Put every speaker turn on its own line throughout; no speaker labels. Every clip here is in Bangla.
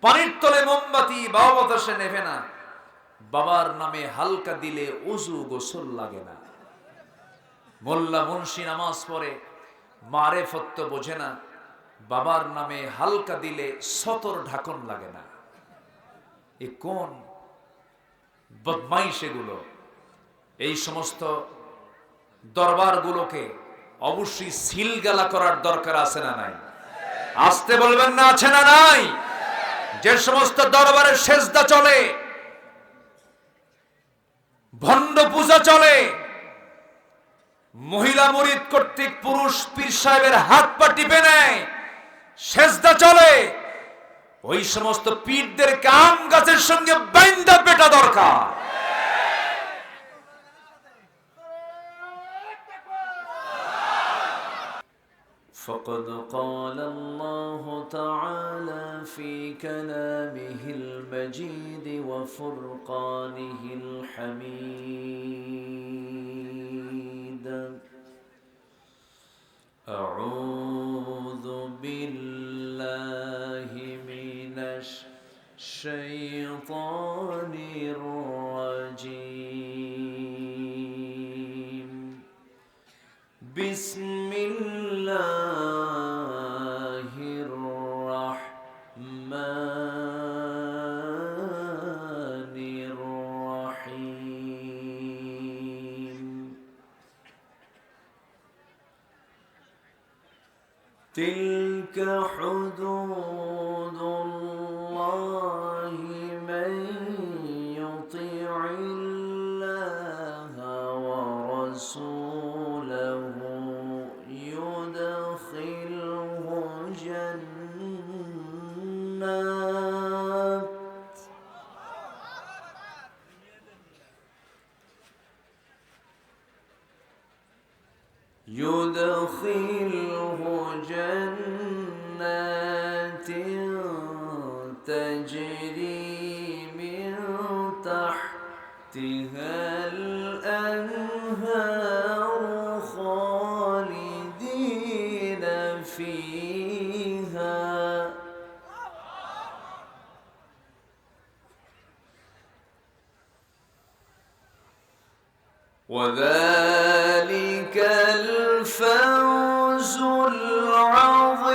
পানির তলে মোমবাতি বাবা বাতাসে নেভে না, বাবার নামে হালকা দিলে ওযু গোসল লাগে না। মোল্লা মুন্সি নামাজ পড়ে মারেফত তো বোঝে না, বাবার নামে হালকা দিলে সতর ঢাকন লাগে না। এ কোন বদমাইশ এগুলো! এই সমস্ত দরবারগুলোকে অবশ্যই সিলগালা করার দরকার আছে না নাই? আসতে বলবেন না, আছে না নাই? যে সমস্ত দরবারে সেজদা চলে, ভণ্ড পূজা চলে, মহিলা মুরিদ কর্তৃক পুরুষ পীর সাহেবের হাত পা টিপে নেয়, সেজদা চলে, ওই সমস্ত পীরদেরকে আম গাছের সঙ্গে বাইন্দা পেটা দরকার।
فقد قال الله تعالى في كلامه المجيد وفرقانه الحميد: أعوذ بالله من الشيطان الرجيم. بسم الله الرحمن الرحيم. تلك حدود الله من يطيع الله ورسوله يدخله جنات تجري من تحتها الأنهار خالدين فيها وذلك الفوز العظيم.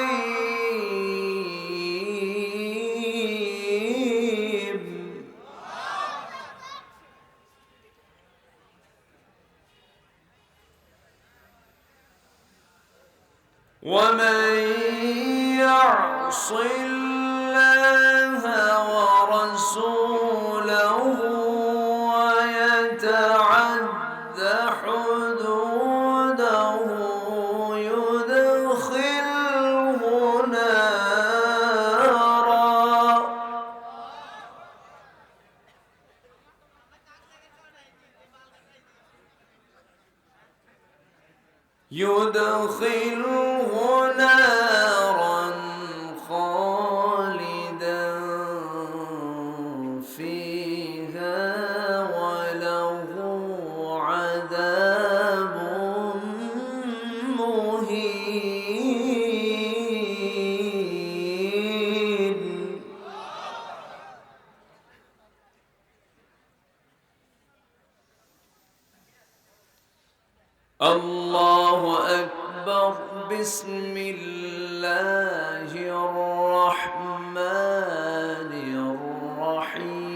ومن يعص الله ورسوله ويتعد حدوده يدخله نارا خالدا فيها وله عذاب مهين. الله أكبر. بسم الله الرحمن الرحيم.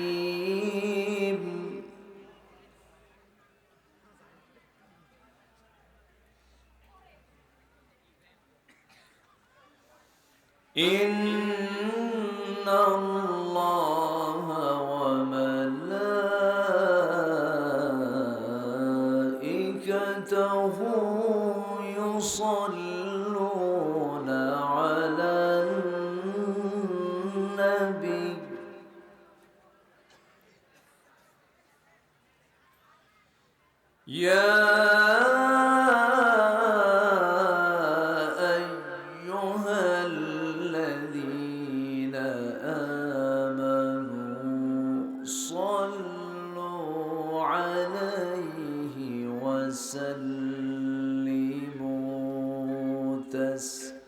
إن الله وملائكته يصلون على النبي يا أيها الذين آمنوا صلوا عليه وسلموا تسليما.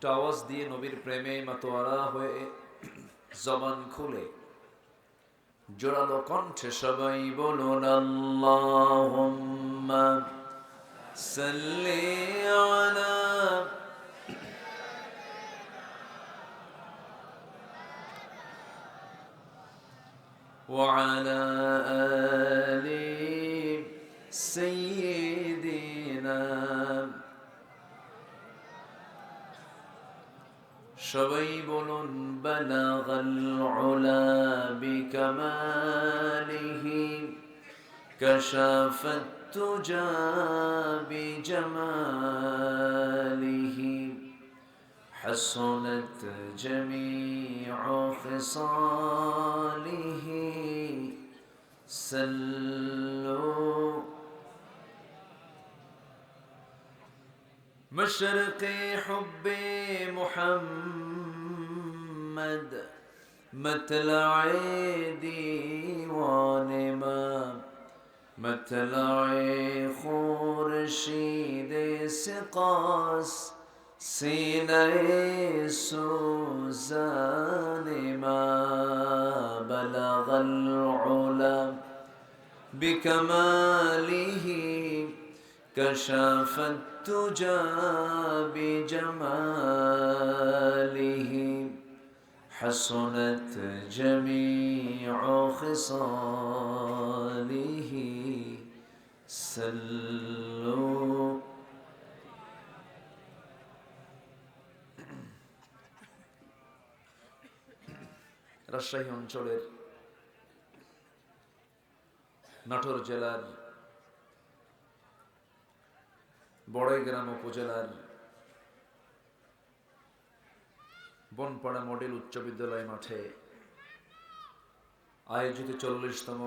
একটু আওয়াজ দিয়ে নবীর প্রেমে মাতোয়ারা হয়ে জবান খুলে জোরালো কণ্ঠে সবাই বলুন আল্লাহুম্মা সাল্লি আলা وعلى آل سيدنا সবাই বলুন বালাগাল উলা বিকামালিহি কাশাফাত তুজা বিজামালিহি حسنت جميع خصاله سلوا مشرق حب محمد مطلع ديوان ما مطلع خورشید سقاس سینه سوزان ما بلغ العلا بكماله كشف التجى بجماله حسنت جميع خصاله سلوا রাজশাহী অঞ্চলের নাটোর জেলার বড়াইগ্রাম উপজেলার বনপাড়া মডেল উচ্চ বিদ্যালয় মাঠে আয়োজিত 40তম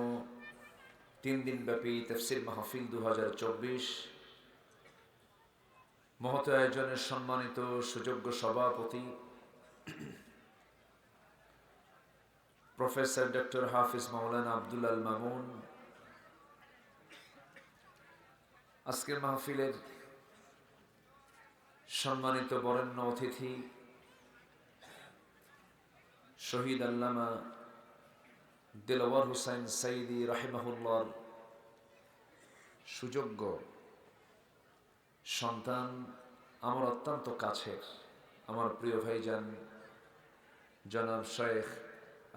3 দিনব্যাপী তাফসীর মাহফিল 2024 মহৎ আয়োজনের সম্মানিত সুযোগ্য সভাপতি প্রফেসর ডক্টর হাফিজ মাওলানা আব্দুল আল মামুন, আজকের মাহফিলের সম্মানিত বরেণ্য অতিথি শহীদ আল্লামা দিলওয়ার হুসাইন সাইদি রাহিমাহুল্লাহর সুযোগ্য সন্তান, আমার অত্যন্ত কাছের আমার প্রিয় ভাইজান জনাব শেখ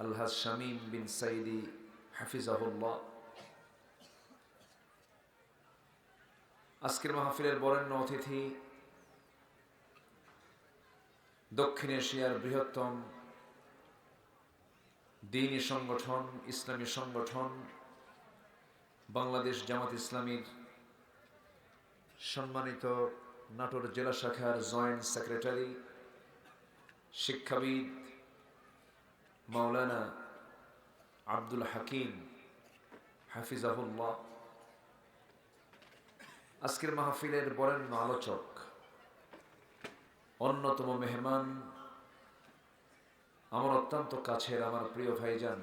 আলহাজ শামীম বিন সাইদি হাফিজাহুল্লাহ, আজকের মাহফিলের বরেণ্য অতিথি দক্ষিণ এশিয়ার বৃহত্তম দ্বীনী সংগঠন ইসলামী সংগঠন বাংলাদেশ জামাত ইসলামীর সম্মানিত নাটোর জেলা শাখার জয়েন্ট সেক্রেটারি শিক্ষাবিদ মাওলানা আব্দুল হাকিম হাফিজাহুল্লাহ, আজকের মাহফিলের বরেণ্য আলোচক অন্যতম মেহমান আমার অত্যন্ত কাছের আমার প্রিয় ভাইজান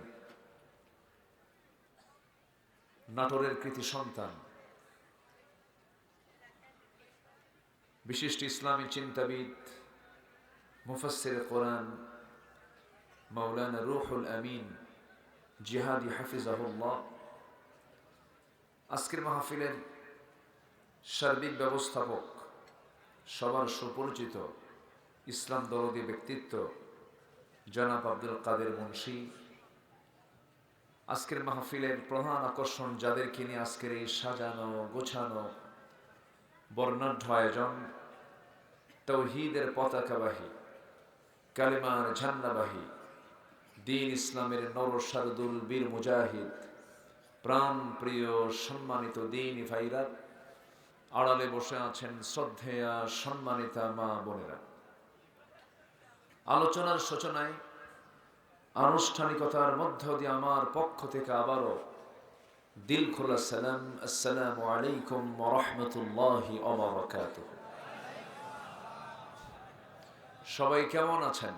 নাটোরের কৃতি সন্তান বিশিষ্ট ইসলামী চিন্তাবিদ মুফাসসির কোরআন মাওলানা রুহুল আমিন জিহাদি হাফিজাহুল্লাহ, আজকের মাহফিলের সার্বিক ব্যবস্থাপক সবার সুপরিচিত ইসলাম দরদী ব্যক্তিত্ব জনাব আব্দুল কাদের মুন্সি, আজকের মাহফিলের প্রধান আকর্ষণ যাদেরকে নিয়ে আজকের এই সাজানো গোছানো বর্ণাঢ্য আয়োজন, তাওহীদের পতাকাবাহী কালেমার ঝান্ডাবাহী দ্বীন ইসলামের নরসারদুল বীর মুজাহিদ প্রাণ প্রিয় সম্মানিত দ্বীনী ভাইরা, আড়ালে বসে আছেন শ্রদ্ধেয়া সম্মানিতা মা বোনেরা। আলোচনার সূচনায় আনুষ্ঠানিকতার মধ্য দিয়ে আমার পক্ষ থেকে আবারও দিল খোলা সালাম, আসসালামু আলাইকুম ওয়া রাহমাতুল্লাহি ওয়া বারাকাতুহু। সবাই কেমন আছেন?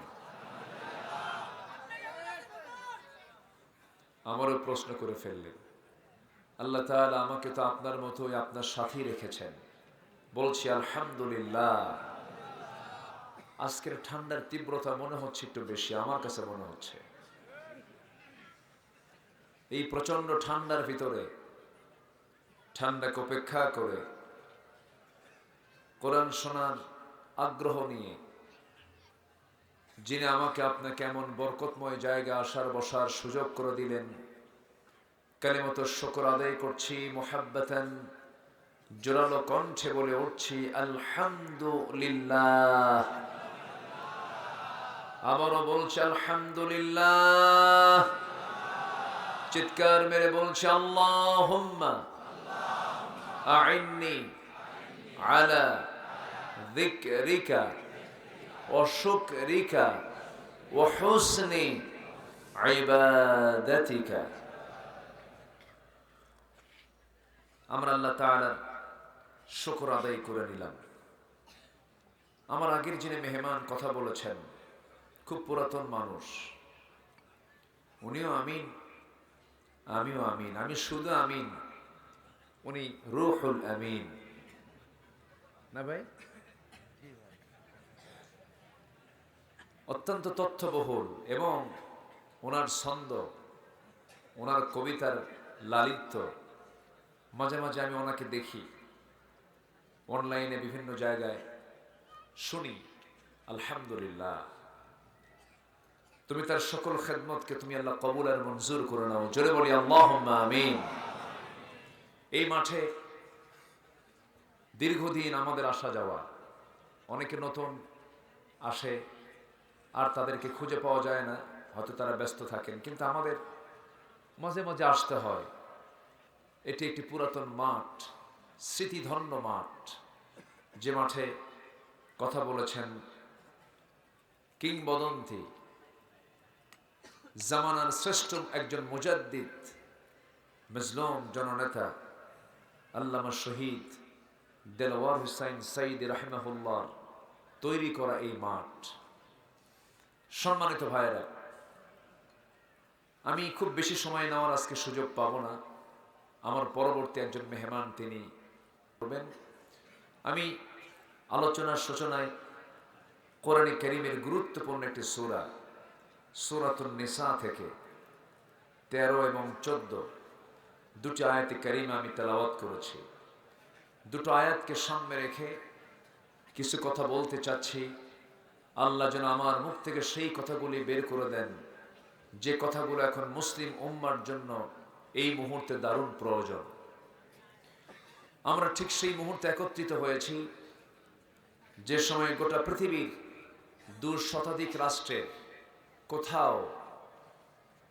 আমারও প্রশ্ন করে ফেললেন। আল্লাহ তাআলা আমাকে তো আপনার মতোই আপনার সাথী রেখেছেন, বলছি আলহামদুলিল্লাহ। আজকের ঠান্ডার তীব্রতা মনে হচ্ছে একটু বেশি, আমার কাছে মনে হচ্ছে। এই প্রচন্ড ঠান্ডার ভিতরে ঠান্ডাকে উপেক্ষা করে কোরআন শোনার আগ্রহ নিয়ে যিনি আমাকে আপনাকে এমন বরকতময় জায়গা আসার বসার সুযোগ করে দিলেন, কালিমাত শুকর আদায় করছি, মুহাব্বাতান জোরালো কণ্ঠে বলে উঠছি আলহামদুলিল্লাহ। আবারও বলছি আলহামদুলিল্লাহ। চিৎকার মেরে বলছি আল্লাহুম্মা আইন্নি আলা যিকরিকা ওয়া শুকরিকা ওয়া হুসনি ইবাদাতিকা। আমরা আল্লাহ তাআলার শুকর আদায় করে নিলাম। আমার আগের যিনি মেহমান কথা বলেছেন, খুব পুরাতন মানুষ, উনিও আমিন, আমিও আমিন। আমি শুধু আমিন, উনি রূহুল আমিন। না ভাই? অত্যন্ত তথ্যবহুল এবং ওনার ছন্দ, ওনার কবিতার লালিত্য, মাঝে মাঝে আমি ওনাকে দেখি অনলাইনে বিভিন্ন জায়গায়, শুনি। আলহামদুলিল্লাহ, তুমি তার সকল খেদমতকে তুমি আল্লাহ কবুল আর মঞ্জুর করে নাও। জোরে বলি আল্লাহুম্মা আমিন। এই মাঠে দীর্ঘদিন আমাদের আসা যাওয়া, অনেকে নতুন আসে আর তাদেরকে খুঁজে পাওয়া যায় না, হয়তো তারা ব্যস্ত থাকেন, কিন্তু আমাদের মাঝে মাঝে আসতে হয়। এটি একটি পুরাতন মাঠ, স্মৃতিধন্য মাঠ, যে মাঠে কথা বলেছেন কিংবদন্তি জামানার শ্রেষ্ঠ একজন মুজাদ্দিদ, মজলুম জননেতা আল্লামা শহীদ দেলওয়ার হুসাইন সাইদ রাহিমাহুল্লাহ তৈরি করা এই মাঠ। সম্মানিত ভাইয়েরা, আমি খুব বেশি সময় নেওয়ার আজকে সুযোগ পাবো না। আমার পরবর্তী একজন মেহমান তিনি করবেন। আমি আলোচনার সূচনায় কোরআনে কারীমের গুরুত্বপূর্ণ একটি সূরা, সূরাতুন নিসা থেকে 13 এবং 14 দুটি আয়াতে কারীমা আমি তেলাওয়াত করেছি। দুটো আয়াতকে সামনে রেখে কিছু কথা বলতে চাচ্ছি। আল্লাহ যেন আমার মুখ থেকে সেই কথাগুলি বের করে দেন, যে কথাগুলো এখন মুসলিম উম্মার জন্য এই মুহূর্তে দারুণ প্রয়োজন। আমরা ঠিক সেই মুহূর্তে একত্রিত হয়েছি যে সময় গোটা পৃথিবীর 2 শতাধিক রাষ্ট্রে কোথাও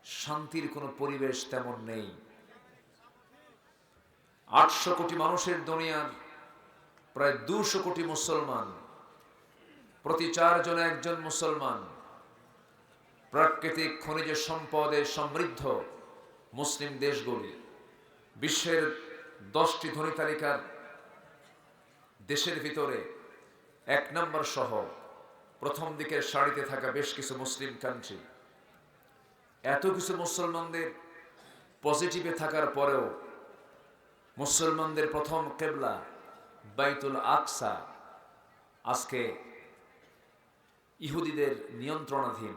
শান্তির কোনো পরিবেশ তেমন নেই। 800 কোটি মানুষের দুনিয়ার প্রায় 200 কোটি মুসলমান, প্রতি 4 জনে একজন মুসলমান। প্রাকৃতিক খনিজ সম্পদে সমৃদ্ধ মুসলিম দেশগুলি বিশ্বের 10টি ধনী তালিকার দেশের ভিতরে 1 নম্বর সহ প্রথম দিকের সারিতে থাকা বেশ কিছু মুসলিম কান্ট্রি। এত কিছু মুসলমানদের পজিটিভে থাকার পরেও মুসলমানদের প্রথম কিবলা বাইতুল আকসা আজকে ইহুদিদের নিয়ন্ত্রণাধীন।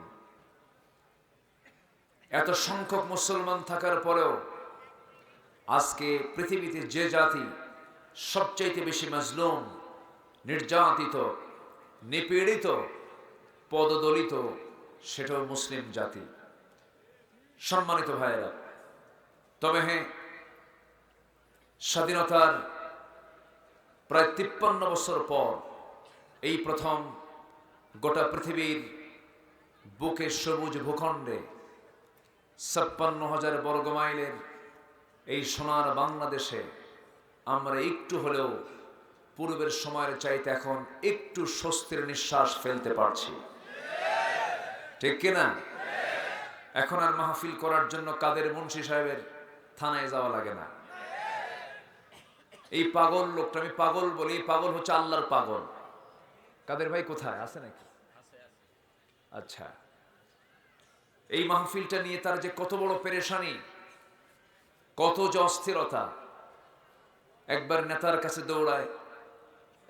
এত সংখ্যক মুসলমান থাকার পরেও আজকে পৃথিবীতে যে জাতি সবচাইতে বেশি মাজলুম, নির্যাতিত, নিপীড়িত, পদদলিত, সেটাও মুসলিম জাতি। সম্মানিত ভাইয়েরা, তবে হ্যাঁ, স্বাধীনতার প্রায় 53 বছর পর এই প্রথম গোটা পৃথিবীর বুকে সবুজ ভূখণ্ডে 56,000 বর্গমাইলের এই সোনার বাংলাদেশে আমরা একটু হলেও পূর্বের সময়ের চাইতে এখন একটু স্বস্তির নিঃশ্বাস ফেলতে পারছি, ঠিক কিনা? এখন আর মাহফিল করার জন্য কাদের মুন্সি সাহেবের থানায় যাওয়া লাগে না। এই পাগল লোকটা, আমি পাগল বলি, পাগল হচ্ছে আল্লাহর পাগল। কাদের ভাই কোথায় আছে নাকি? আচ্ছা, এই মাহফিলটা নিয়ে তার যে কত বড় পেরেশানি, কত যে অস্থিরতা। একবার নেতার কাছে দৌড়ায়,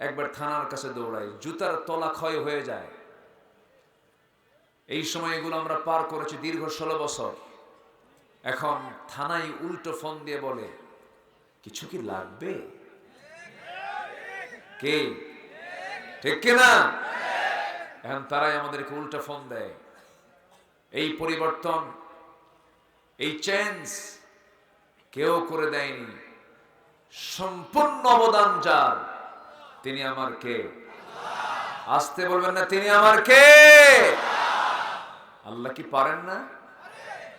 একবার থানার কাছে দৌড়ায়, জুতার তলা ক্ষয় হয়ে যায়। এই সময়গুলো আমরা পার করেছি দীর্ঘ 16 বছর। এখন থানায় উল্টো ফোন দিয়ে বলে কিছু কি লাগবে? কে ঠিক কিনা? এখন তারাই আমাদেরকে উল্টা ফোন দেয়। এই পরিবর্তন, এই চেঞ্জ কেউ করে দেয়নি, সম্পূর্ণ অবদান যার, তিনি আমার কে? আসতে বলবেন না, তিনি আমার কে? আল্লাহ কি পারেন না?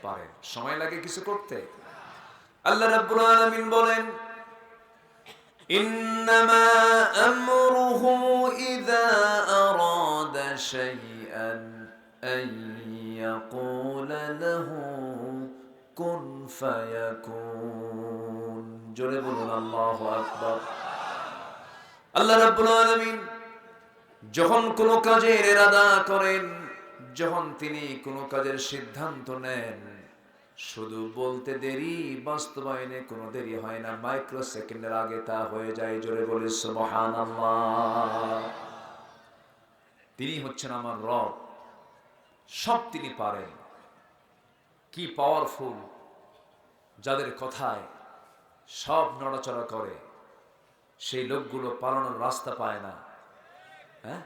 পারেন। সময় লাগে কিছু করতে। আল্লাহ রাব্বুল আলামিন বলেন,
ইন্নামা আমরুহু ইযা আরাদা শাইআন আন ইয়াকুলা লাহু কুন ফায়াকুন। জোরে বলুন আল্লাহু আকবার। আল্লাহ রাব্বুল আলামিন যখন কোনো কাজের ইরাদা করেন, যখন তিনি কোনো কাজের সিদ্ধান্ত নেন, শুধু বলতে দেরি, বাস্তবায়নে কোনো দেরি হয় না, মাইক্রো সেকেন্ডের আগে তা হয়ে যায়। জোরে বলি সুবহানাল্লাহ। তিনি হচ্ছেন আমার রব, সব তিনি পারেন। কি পাওয়ারফুল, যাদের কথায় সব নড়াচড়া করে, সেই লোকগুলো পালানোর রাস্তা পায় না। হ্যাঁ,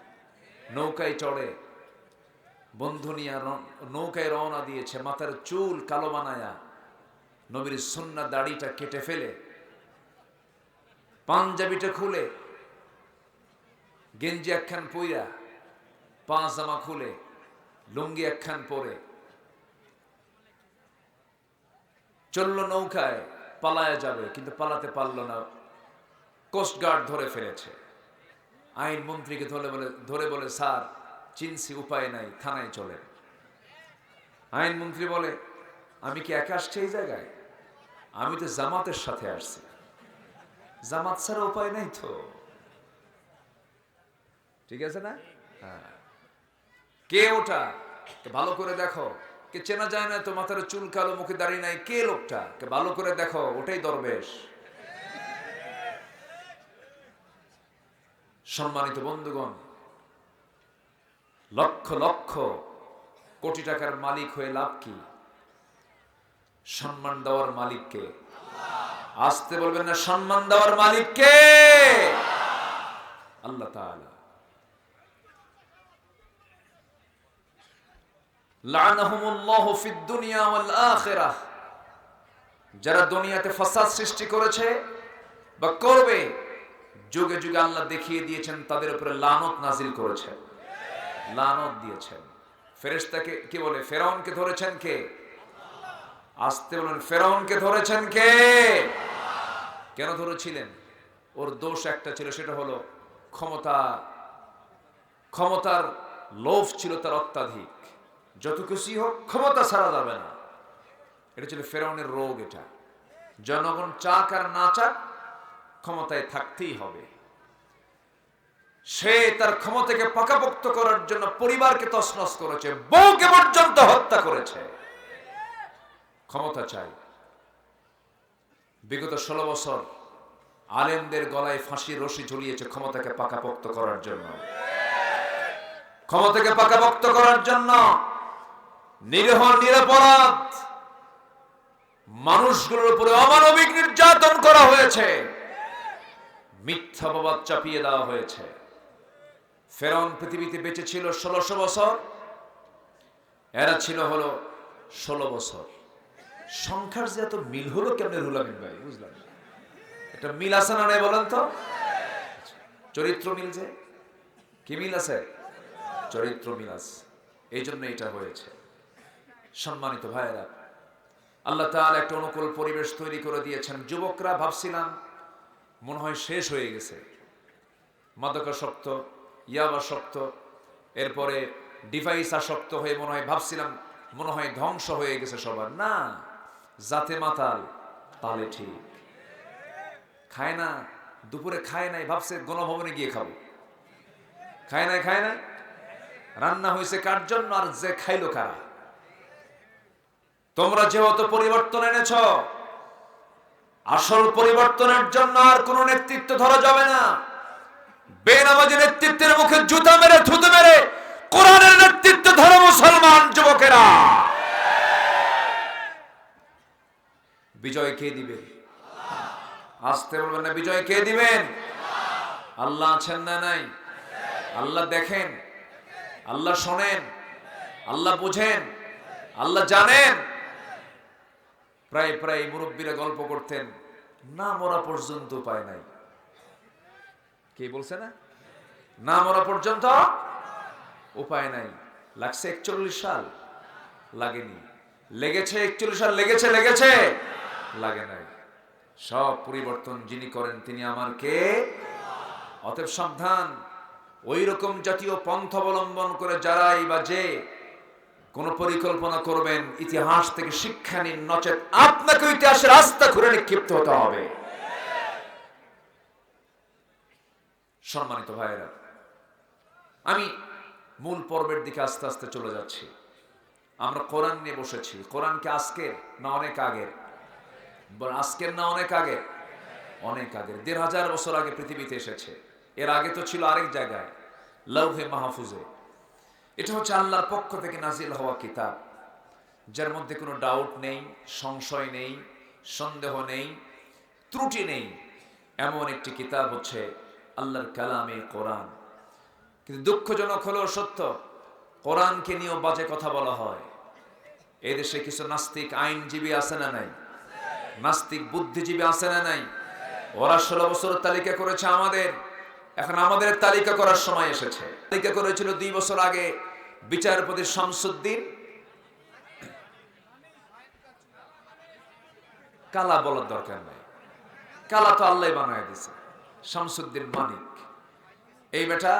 নৌকায় চড়ে, বন্ধু নিয়ে নৌকায় রওনা দিয়েছে, মাথার চুল কালো বানায়া, নবীর সুন্নাহ দাড়িটা কেটে ফেলে, পাঞ্জাবিটা খুলে, গেঞ্জি একখান পইরা, পাজামা খুলে, লুঙ্গি একখান পরে চলল নৌকায়, পালায়া যাবে, কিন্তু পালাতে পারল না। কোস্টগার্ড ধরে ফেলেছে। আইন মন্ত্রীকে ধরে বলে, স্যার চিনছি, উপায় নাই, থানায় চলে। আইন মন্ত্রী বলে, আমি কি একা আসছি এই জায়গায়? আমি তো জামাতের সাথে আসছি। জামাত ছাড়া উপায় নাই তো, ঠিক আছে না? হ্যাঁ। কে ওটা? ভালো করে দেখো। কে চেনা যায় না তো, মাথার চুল কালো, মুখে দাড়ি নাই, কে লোকটা? কে ভালো করে দেখো, ওটাই দরবেশ। সম্মানিত বন্ধুগণ, লক্ষ লক্ষ কোটি টাকার মালিক হয়ে লাভ কি? সম্মান দেওয়ার মালিককে। আসতে বলবেন না, সম্মান দেওয়ার মালিককে? আল্লাহ তাআলা। লাআনাহুমুল্লাহু ফিদ দুনিয়া ওয়াল আখিরাহ। যারা দুনিয়াতে ফাসাদ সৃষ্টি করেছে বা করবে, যুগে যুগে আল্লাহ দেখিয়ে দিয়েছেন, তাদের উপরে লানত নাজিল করেছেন, লানত দিয়েছেন। ফেরেশতাকে কি বলে? ফেরাউনকে ধরেছেন কে? আসতে বলেন, ফেরাউনকে ধরেছেন কে? কেন ধরেছিলেন? ওর দোষ একটা ছিল, সেটা হলো ক্ষমতার লোভ ছিল তার অত্যাধিক। যত কিছুই হোক, ক্ষমতা ছাড়া যাবে না। এটা ছিল ফেরাউনের রোগ। এটা জনগণ চাক আর না চাক, ক্ষমতায় থাকতেই হবে। সে তার ক্ষমতাকে পাকাপোক্ত করার জন্য পরিবারকে তছনছ করেছে, বউকে পর্যন্ত হত্যা করেছে। ক্ষমতা চাই। বিগত 16 বছর আলেমদের গলায় ফাঁসির রশি ঝুলিয়েছে ক্ষমতাকে পাকাপোক্ত করার জন্য। ক্ষমতাকে পাকাপোক্ত করার জন্য নিরীহ নিরপরাধ মানুষগুলোর উপরে অমানবিক নির্যাতন করা হয়েছে, মিথ্যা অপবাদ চাপিয়ে দেওয়া হয়েছে। ফেরাউন পৃথিবীতে বেঁচে ছিল 1600 বছর, এরা ছিল হলো 16 বছর। সংখ্যার যে এত মিল হলো কেমনে রুলামিন ভাই? বুঝলাম এটা মিল আছে না নাই বলেন তো? চরিত্র মিল। যে কি মিল আছে? চরিত্র মিল আছে, এই জন্য এটা হয়েছে। সম্মানিত ভাইয়েরা, আল্লাহ তাআলা একটা অনুকূল পরিবেশ তৈরি করে দিয়েছেন। যুবকরা ভাবছিলাম মনে হয় শেষ হয়ে গেছে, মাদকাসক্ত, ইয়াবাসক্ত, এরপরে ডিভাইস আসক্ত হয়ে মনে হয় ভাবছিলাম মনে হয় ধ্বংস হয়ে গেছে সবার। না, জাতে মাতাল, তালে ঠিক। খায় না, দুপুরে খায় নাই, ভাবছে গণভবনে গিয়ে খাবো। খায় নাই, রান্না হয়েছে কার জন্য, আর যে খাইলো কারা? তোমরা যেহেতু পরিবর্তন এনেছ, আসল পরিবর্তনের জন্য আর কোন নেতৃত্ব ধরা যাবে না। বেনামাজি নেতৃত্বের মুখে জুতা মেরে, থুতু মেরে কোরআনের নেতৃত্ব ধরো মুসলমান যুবকেরা। বিজয় কে দিবেন? আসতে বলবেন না, বিজয় কে দিবেন? আল্লাহ আছেন না নাই? আল্লাহ দেখেন, আল্লাহ শোনেন, আল্লাহ বুঝেন, আল্লাহ জানেন। প্রায় প্রায় মুরব্বীরা গল্প করতেন, না মরা পর্যন্ত উপায় নাই। কে বলছে না? না মরা পর্যন্ত উপায় নাই। লাগছে 41 সাল, লাগেনি। লেগেছে 41 সাল, লেগেছে লেগেছে, লাগে নাই। সব পরিবর্তন যিনি করেন তিনি আমার কে? অতএব সাবধান, ওই রকম জাতীয় পন্থা অবলম্বন করে যারাই বা যে কোন পরিকল্পনা করবেন, ইতিহাস থেকে শিক্ষা নিন, নচেত আপনাকে ইতিহাসের রাস্তা ঘুরে নিক্ষিপ্ত হতে হবে। সম্মানিত ভাইয়েরা, আমি মূল পর্বের দিকে আস্তে আস্তে চলে যাচ্ছি। আমরা কোরআন নিয়ে বসেছি। কোরআনকে আজকের না অনেক আগের? আজকের না অনেক আগের? অনেক আগের। ১৫০০ বছর আগে পৃথিবীতে এসেছে। এর আগে তো ছিল আরেক জায়গায়, লৌহে মাহফুজে। এটা হচ্ছে আল্লাহর পক্ষ থেকে নাজিল হওয়া কিতাব, যার মধ্যে কোনো ডাউট নেই, সংশয় নেই, সন্দেহ নেই, ত্রুটি নেই। এমন একটি কিতাব হচ্ছে আল্লাহর কালামে কোরআন। কিন্তু দুঃখজনক হলেও সত্য, কোরআনকে নিয়েও বাজে কথা বলা হয়। এই দেশে কিছু নাস্তিক আইনজীবী আছে না নাই? নাস্তিক বুদ্ধিজীবী আছে না নাই? ওরা 16 বছর তালিকা করেছে আমাদের। এখন আমাদের তালিকা করার সময় এসেছে। তালিকা করেছিল 2 বছর আগে বিচারপতি শামসুদ্দিন। কালা বলার দরকার নাই, কালা তো আল্লাহ বানায় দিছে। শামসুদ্দিন মানিক এই বেটা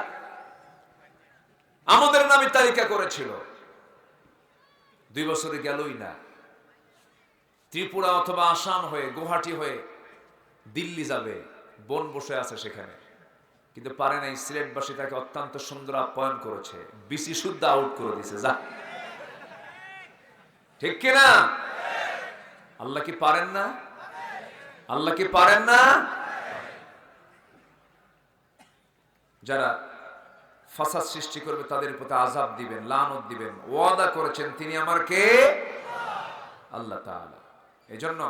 আমাদের নামে তালিকা করেছিল। 2 বছরে গেলই না। ত্রিপুরা অথবা আসাম হয়ে, গুয়াহাটি হয়ে দিল্লি যাবে, বোন বসে আছে সেখানে, কিন্তু পারে নাই। সিলেটবাসী তাকে অত্যন্ত সুন্দর আপ্যায়ন করেছে, বিসি শুদ্ধ আউট করে দিছে। যা, ঠিক কিনা? আল্লাহ কি পারেন না? আল্লাহ কি পারেন না? যারা ফাসাদ সৃষ্টি করবে তাদের প্রতি আযাব দিবেন, লানত দিবেন, ওয়াদা করেছেন তিনি আমার কে? আল্লাহ তাআলা। এজন্য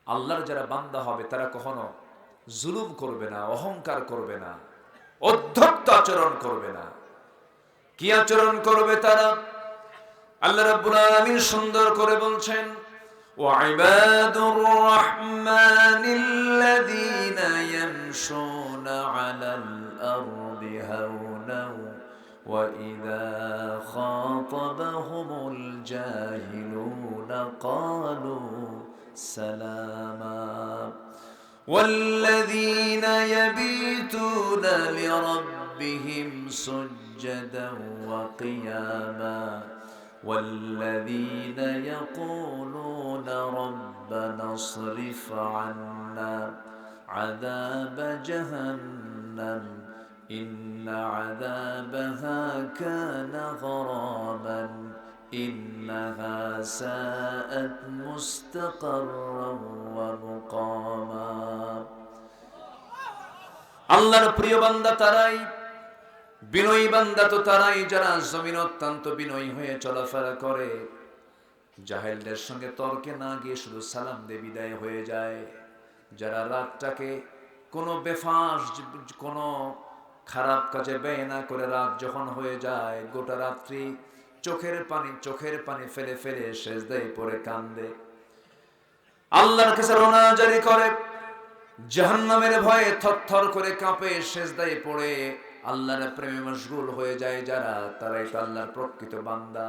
আল্লাহর যারা বান্দা হবে তারা কখনো জুলুম করবে না, অহংকার করবে না, অধ্যত্ত আচরণ করবে না। কি আচরণ করবে তারা? আল্লাহ রাব্বুল আলামিন সুন্দর করে বলছেন, ওয়াইবাদুর রাহমানিল্লাযীনা ইয়ামশুনা আলাল আরদি হাওনাও ওয়া ইযা খাতাবাহুমুল জাহিলুনা ক্বালু সালামা والذين يبيتون لربهم سجدا وقياما والذين يقولون ربنا اصرف عنا عذاب جهنم إن عذابها كان غراما إنها ساءت مستقرا ومقاما আল্লাহর প্রিয় বান্দা তারাই, বিনয়ী বান্দা তো তারাই যারা জমিন অত্যন্ত বিনয়ী হয়ে চলাফেরা করে, জাহেলদের সঙ্গে তর্কে না গিয়ে শুধু সালাম দিয়ে বিদায় হয়ে যায়, যারা রাতটাকে কোনো বেফাস, কোনো খারাপ কাজে ব্যয় না করে রাত যখন হয়ে যায় গোটা রাত্রি চোখের পানি ফেলে ফেলে সেজদায় পড়ে কান্দে, আল্লাহর কাছে রোনা জারি করে, জাহান্নামের ভয়ে থরথর করে কাঁপে, সেজদায় পড়ে আল্লাহর প্রেমে মশগুল হয়ে যায় যারা, তারাই তো আল্লাহর প্রকৃত বান্দা।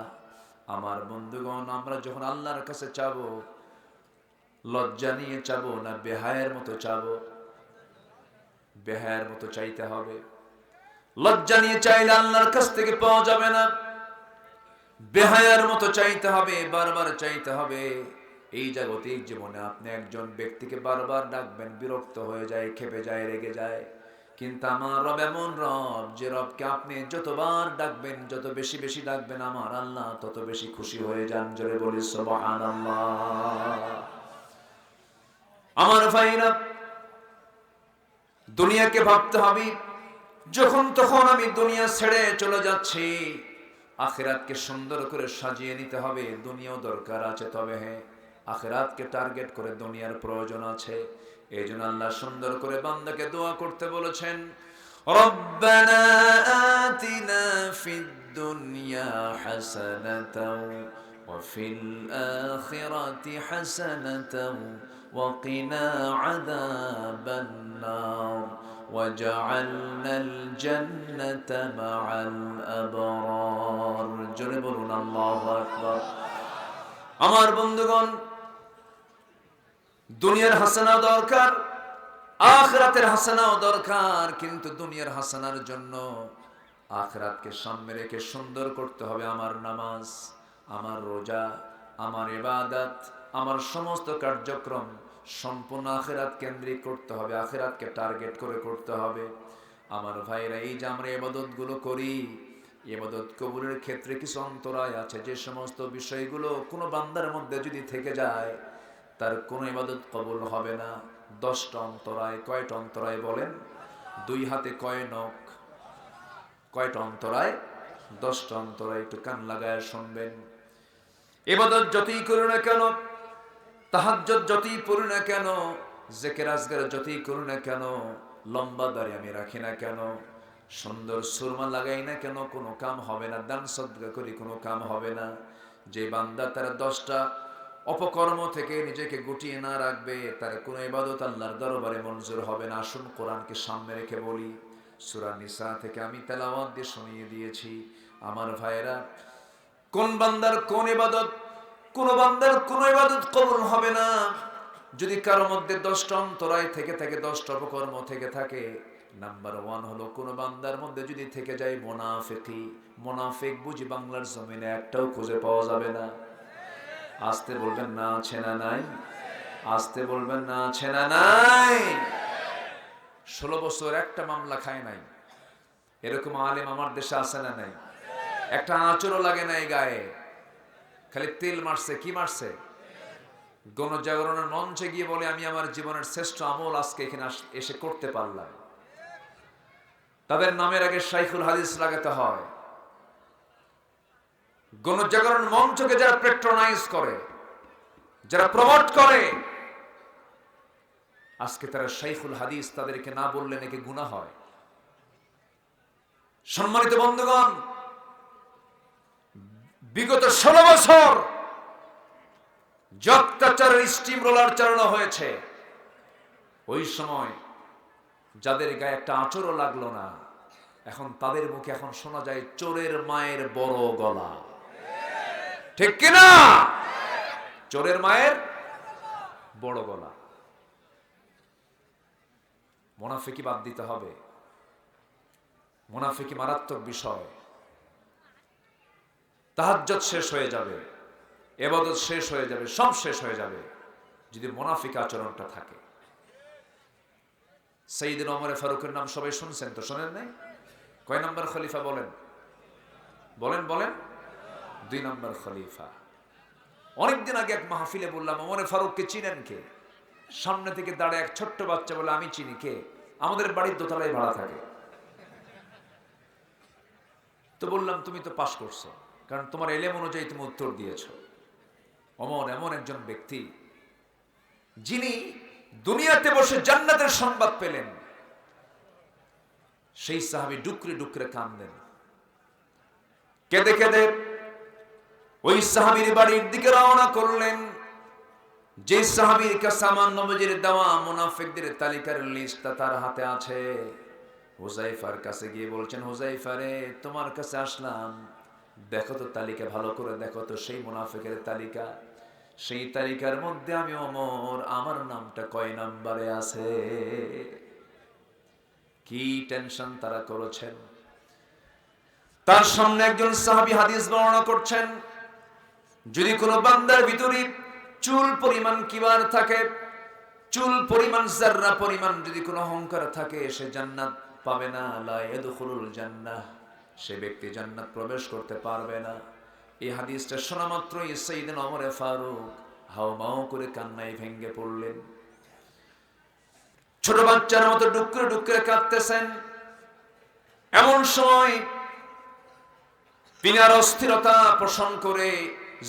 আমার বন্ধুগণ, আমরা যখন আল্লাহর কাছে চাবো, লজ্জা নিয়ে চাবো না বেহায়ের মতো চাবো? বেহায়ের মতো চাইতে হবে। লজ্জা নিয়ে চাইলে আল্লাহর কাছ থেকে পাওয়া যাবে না, বেহায়ার মতো চাইতে হবে, বারবার চাইতে হবে। এই জাগতিক জীবনে আপনি একজন ব্যক্তিকে বারবার ডাকবেন, বিরক্ত হয়ে যায়, খেপে যায়, রেগে যায়, কিন্তু আমার রব এমন রব যে রবকে আপনি যতবার ডাকবেন, যত বেশি বেশি ডাকবেন, আমার আল্লাহ তত বেশি খুশি হয়ে যান। জোরে বলি সুবহানাল্লাহ। আমার ভাইরা, দুনিয়াকে ভাবতে হবে যখন তখন আমি দুনিয়া ছেড়ে চলে যাচ্ছি, আখিরাতকে সুন্দর করে সাজিয়ে নিতে হবে। দুনিয়াও দরকার আছে, তবে হ্যাঁ, আখিরাতকে টার্গেট করে দুনিয়ার প্রয়োজন আছে। এই জন্য আল্লাহ সুন্দর করে বান্দাকে দোয়া করতে বলেছেন, রব্বানা আতিনা ফিদ দুনিয়া হাসানাতাও ওয়া ফিল আখিরাতি হাসানাতাও ওয়া কিনা আযাবান নার ওয়াজআলনাল জান্নাতা মাআল আবরার। জোরে বলুন আল্লাহু আকবার। আমার বন্ধুগণ, দুনিয়ার হাসানাও দরকার, আখিরাতের হাসানাও দরকার, কিন্তু দুনিয়ার হাসানার জন্য আখিরাতকে সামনে রেখে সুন্দর করতে হবে আমার নামাজ, আমার রোজা, আমার ইবাদত, আমার সমস্ত কার্যক্রম সম্পূর্ণ আখিরাত কেন্দ্রিক করতে হবে, আখিরাতকে টার্গেট করে করতে হবে। আমার ভাইরা, এই যে আমরা ইবাদতগুলো করি, ইবাদত কবুলের ক্ষেত্রে কিছু অন্তরায় আছে। যে সমস্ত বিষয়গুলো কোনো বান্দার মধ্যে যদি থেকে যায়, তার কোনো ইবাদত কবুল হবে না। 10টা অন্তরায়। কয়টা অন্তরায় বলেন? 2 হাতে কয় নখ? কয়টা অন্তরায়? 10টা অন্তরায়। একটু কান লাগায় শুনবেন। ইবাদত যতই করি না কেন, তাহাজ্জুদ যতই পড়ি না কেন, জিকির আজকার যতই করি না কেন, লম্বা দাড়ি আমি রাখি না কেন, সুন্দর সুরমা লাগাই না কেন, কোনো কাম হবে না। দান সদকা করি, কোনো কাম হবে না। যে বান্দা তার 10টা অপকর্ম থেকে নিজেকে গুটিয়ে না রাখবে, তার কোনো ইবাদত আল্লাহর দরবারে মঞ্জুর হবে না। আসুন কোরআনকে সামনে রেখে বলি। সূরা নিসা থেকে আমি তেলাওয়াত দিয়ে শুনিয়ে দিয়েছি। আমার ভাইরা, কোন বান্দার কোন ইবাদত, কোন বান্দার কোন ইবাদত কবুল হবে না যদি কারোর মধ্যে 10টা অন্তরায় থেকে থাকে, 10টা অপকর্ম থেকে থাকে। নাম্বার 1 হলো, কোন বান্দার মধ্যে যদি থেকে যায় মুনাফিকি। মুনাফিক বুঝি বাংলার জমিনে একটাও খুঁজে পাওয়া যাবে না। আসতে বলবেন না আছে না নাই? আসতে বলবেন না আছে না নাই? 16 বছর একটা মামলা খায় নাই, এরকম আলেম আমার দেশে আছে না নাই? একটা আঁচড়ও লাগে নাই গায়ে, খালি তেল মারছে। কি মারছে? গণজাগরণের মঞ্চে গিয়ে বলে, আমি আমার জীবনের শ্রেষ্ঠ আমল আজকে এখানে এসে করতে পারলাম। তাদের নামের আগে শাইখুল হাদিস লাগাতে হয়। গণজাগরণ মঞ্চকে যারা প্যাট্রোনাইজ করে, যারা প্রমোট করে, আজকে তারা শাইখুল হাদিস, তাদেরকে না বললে নাকি গুনাহ হয়। সম্মানিত বন্ধুগণ, বিগত 16 বছর অত্যাচারের স্টিম রোলার চালানো হয়েছে। ওই সময় যাদের গায়ে একটা আঁচড়ও লাগলো না, এখন তাদের মুখে এখন শোনা যায় চোরের মায়ের বড় গলা। ঠিক কিনা? চোরের মায়ের বড় গলা। মুনাফিকি বাদ দিতে হবে। মুনাফিকি মারাত্মক বিষয়। তাহাজ্জুদ শেষ হয়ে যাবে, ইবাদত শেষ হয়ে যাবে, সব শেষ হয়ে যাবে যদি মুনাফিক আচরণটা থাকে। সাইয়েদনা ওমর ফারুকের নাম সবাই শুনছেন তো? শোনেন নাই? কয় নম্বর খলিফা বলেন? বলেন বলেন। 2 নম্বর খলিফা। অনেকদিন আগে এক মাহফিলে বললাম, ওমর ফারুককে চিনেন কে? সামনে থেকে দাঁড়ায় এক ছোট্ট বাচ্চা বলে, আমি চিনি। কে? আমাদের বাড়ির দোতলায় ভাড়া থাকে। তো বললাম, তুমি তো পাস করছো, কারণ তোমার এলেম অনুযায়ী তুমি উত্তর দিয়েছো। ওমর এমন একজন ব্যক্তি যিনি দুনিয়াতে বসে জান্নাতের সংবাদ পেলেন। সেই সাহাবী ডুকরে ডুকরে কাঁদেন, কেঁদে কেঁদে ওই সাহাবীর বাড়ির দিকে রওনা করলেন। যে সাহাবীর কাছে আমার নবীর দেওয়া মুনাফিকদের তালিকার লিস্টটা তার হাতে আছে। হুযায়ফার কাছে গিয়ে বলছেন, হুযায়ফা রে, তোমার কাছে আসলাম, দেখো তো তালিকা, ভালো করে দেখো তো সেই মুনাফিকের তালিকা। সেই তালিকার মধ্যে আমি ওমর, আমার নামটা কয় নম্বরে আছে? কি টেনশন তারা করেছেন। তার সামনে একজন সাহাবী হাদিস বর্ণনা করছেন, যদি কোনো বান্দার ভিতরে চুল পরিমাণ কিবার থাকে, চুল পরিমাণ যাররা পরিমাণ যদি কোনো অহংকার থাকে, সে জান্নাত পাবে না। লা ইয়াদখুলুল জান্নাহ, সে ব্যক্তি জান্নাত প্রবেশ করতে পারবে না। এই হাদিসটা শোনা মাত্রই সাইয়েদনা ওমর ফারুক হাউমাউ করে কান্নায় ভেঙে পড়লেন। ছোট বাচ্চার মতো ডুকরে ডুকরে কাঁদতেছেন। এমন সময় তিনি আর অস্থিরতা পোষণ করে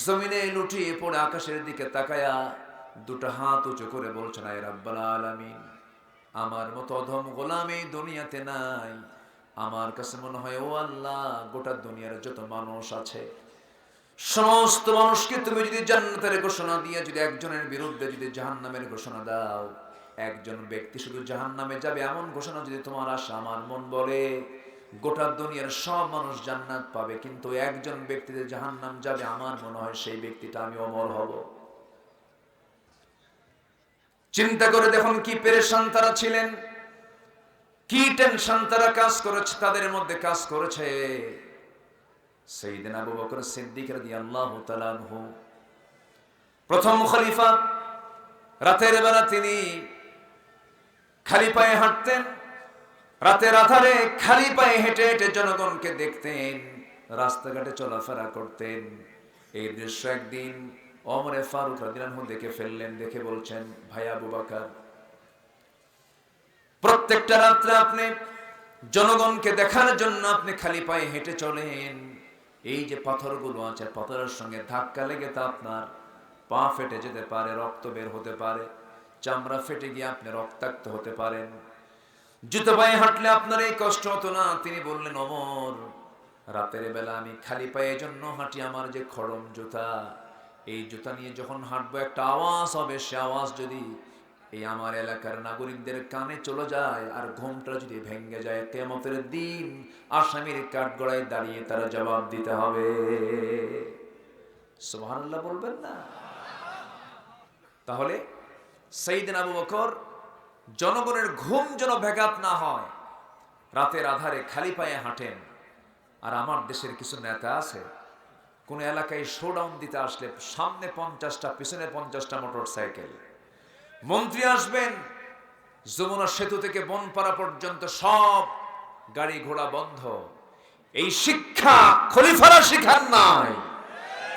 জমিনে লুটিয়ে পড়ে আকাশের দিকে তাকায়া দুটো হাত উঁচু করে বলছেন, আয় রাব্বাল আলামিন, আমার মতো অধম গোলাম এই দুনিয়াতে নাই। আমার কাছে মনে হয় ও আল্লাহ, গোটা দুনিয়ার যত মানুষ আছে সমস্ত মানুষকে তুমি যদি জান্নাতের ঘোষণা দিয়ে যদি একজনের বিরুদ্ধে যদি জাহান্নামের ঘোষণা দাও, একজন ব্যক্তি শুধু জাহান্নামে যাবে এমন ঘোষণা যদি তোমার আসে, আমার মন বলে গোটা দুনিয়ার সব মানুষ জান্নাত পাবে, কিন্তু একজন ব্যক্তিতে জাহান্নাম যাবে, আমার মনে হয় সেই ব্যক্তিটা আমি অমর হব। চিন্তা করে দেখুন কি পেরেশান তারা ছিলেন, কি টেনশন তারা কাজ করেছে, তাদের মধ্যে কাজ করেছে। সাইয়েদনা আবু বকর সিদ্দিক রাদিয়াল্লাহু তাআলা আনহু, প্রথম খলিফা, রাতের বেলা তিনি খালি পায়ে হাঁটতেন, রাতের আধারে খালি পায়ে হেঁটে হেঁটে জনগণকে দেখতেন, রাস্তাঘাটে চলাফেরা করতেন। এই দৃশ্য একদিন ওমরে ফারুক রাদিয়াল্লাহু আনহু দেখে ফেললেন। দেখে বলছেন, ভাই আবু বকর, প্রত্যেকটা রাত্রে আপনি জনগণকে দেখার জন্য আপনি খালি পায়ে হেঁটে চলেন, এই যে পাথরগুলো আছে, পাথরের সঙ্গে ধাক্কা লেগে তা আপনার পা ফেটে যেতে পারে, রক্ত বের হতে পারে, চামড়া ফেটে গিয়ে আপনি রক্তাক্ত হতে পারেন, জুতো পায়ে হাঁটলে আপনার এই কষ্ট হতো না। তিনি বললেন, ওমর, রাতের বেলা আমি খালি পায়ে জন্য হাঁটি, আমার যে খড়ম জুতা, এই জুতা নিয়ে যখন হাঁটবো একটা আওয়াজ হবে, সে আওয়াজ যদি এই আমার এলাকার নাগরিকদের কানে চলে যায় আর ঘুমটা যদি ভেঙে যায়, কিয়ামতের দিন আসামির কাঠগড়ায় দাঁড়িয়ে তারা জবাব দিতে হবে। সুবহানাল্লাহ বলবেন না? তাহলে সাইয়েদনা আবু বকর জনগণের ঘুম যেন ব্যাঘাত না হয়, রাতের আধারে খালি পায়ে হাঁটেন। আর আমার দেশের কিছু নেতা আছে, কোন এলাকায় শোডাউন দিতে আসলে সামনে 50টা পিছনে 50টা মোটর সাইকেল, মন্ত্রী আসবেন, যমুনা সেতু থেকে বনপাড়া পর্যন্ত সব গাড়ি ঘোড়া বন্ধ। এই শিক্ষা খলিফারা শিখান নাই,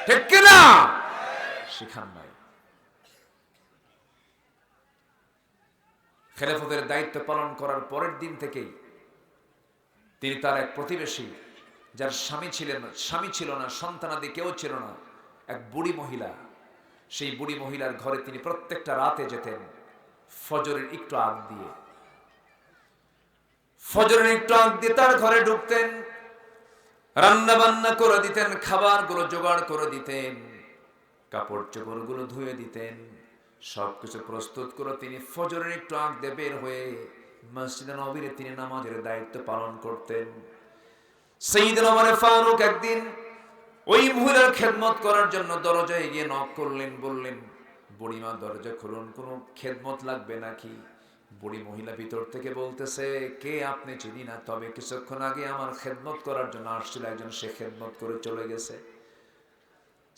ঠিক কিনা? শিখান নাই। খেলাফতের দায়িত্ব পালন করার পরের দিন থেকেই তিনি তার এক প্রতিবেশী, যার স্বামী ছিল না, সন্তানাদি কেউ ছিল না, এক বুড়ি মহিলা, সেই বুড়ি মহিলার ঘরে তিনি প্রত্যেকটা রাতে যেতেন ফজরের একটু আগ দিয়ে। ফজরের একটু আগ দিয়ে তার ঘরে ঢুকতেন, রান্না বান্না করে দিতেন, খাবারগুলো জোগাড় করে দিতেন, কাপড় চোপড়গুলো ধুয়ে দিতেন, সবকিছু প্রস্তুত করে তিনি ফজরের একটু আগ দিয়ে বের হয়ে মসজিদে নববীতে তিনি নামাজের দায়িত্ব পালন করতেন। সাইয়েদনা ওমর ফারুক একদিন ওই মহিলার খেদমত করার জন্য দরজায় গিয়ে নক করলেন, বললেন, বুড়িমা দরজা খুলুন, কোনো খেদমত লাগবে নাকি? বুড়ি মহিলা ভিতর থেকে বলতেছে, কে আপনি? চিনি না, তবে কিছুক্ষণ আগে আমার খেদমত করার জন্য আসছিল একজন, সে খেদমত করে চলে গেছে।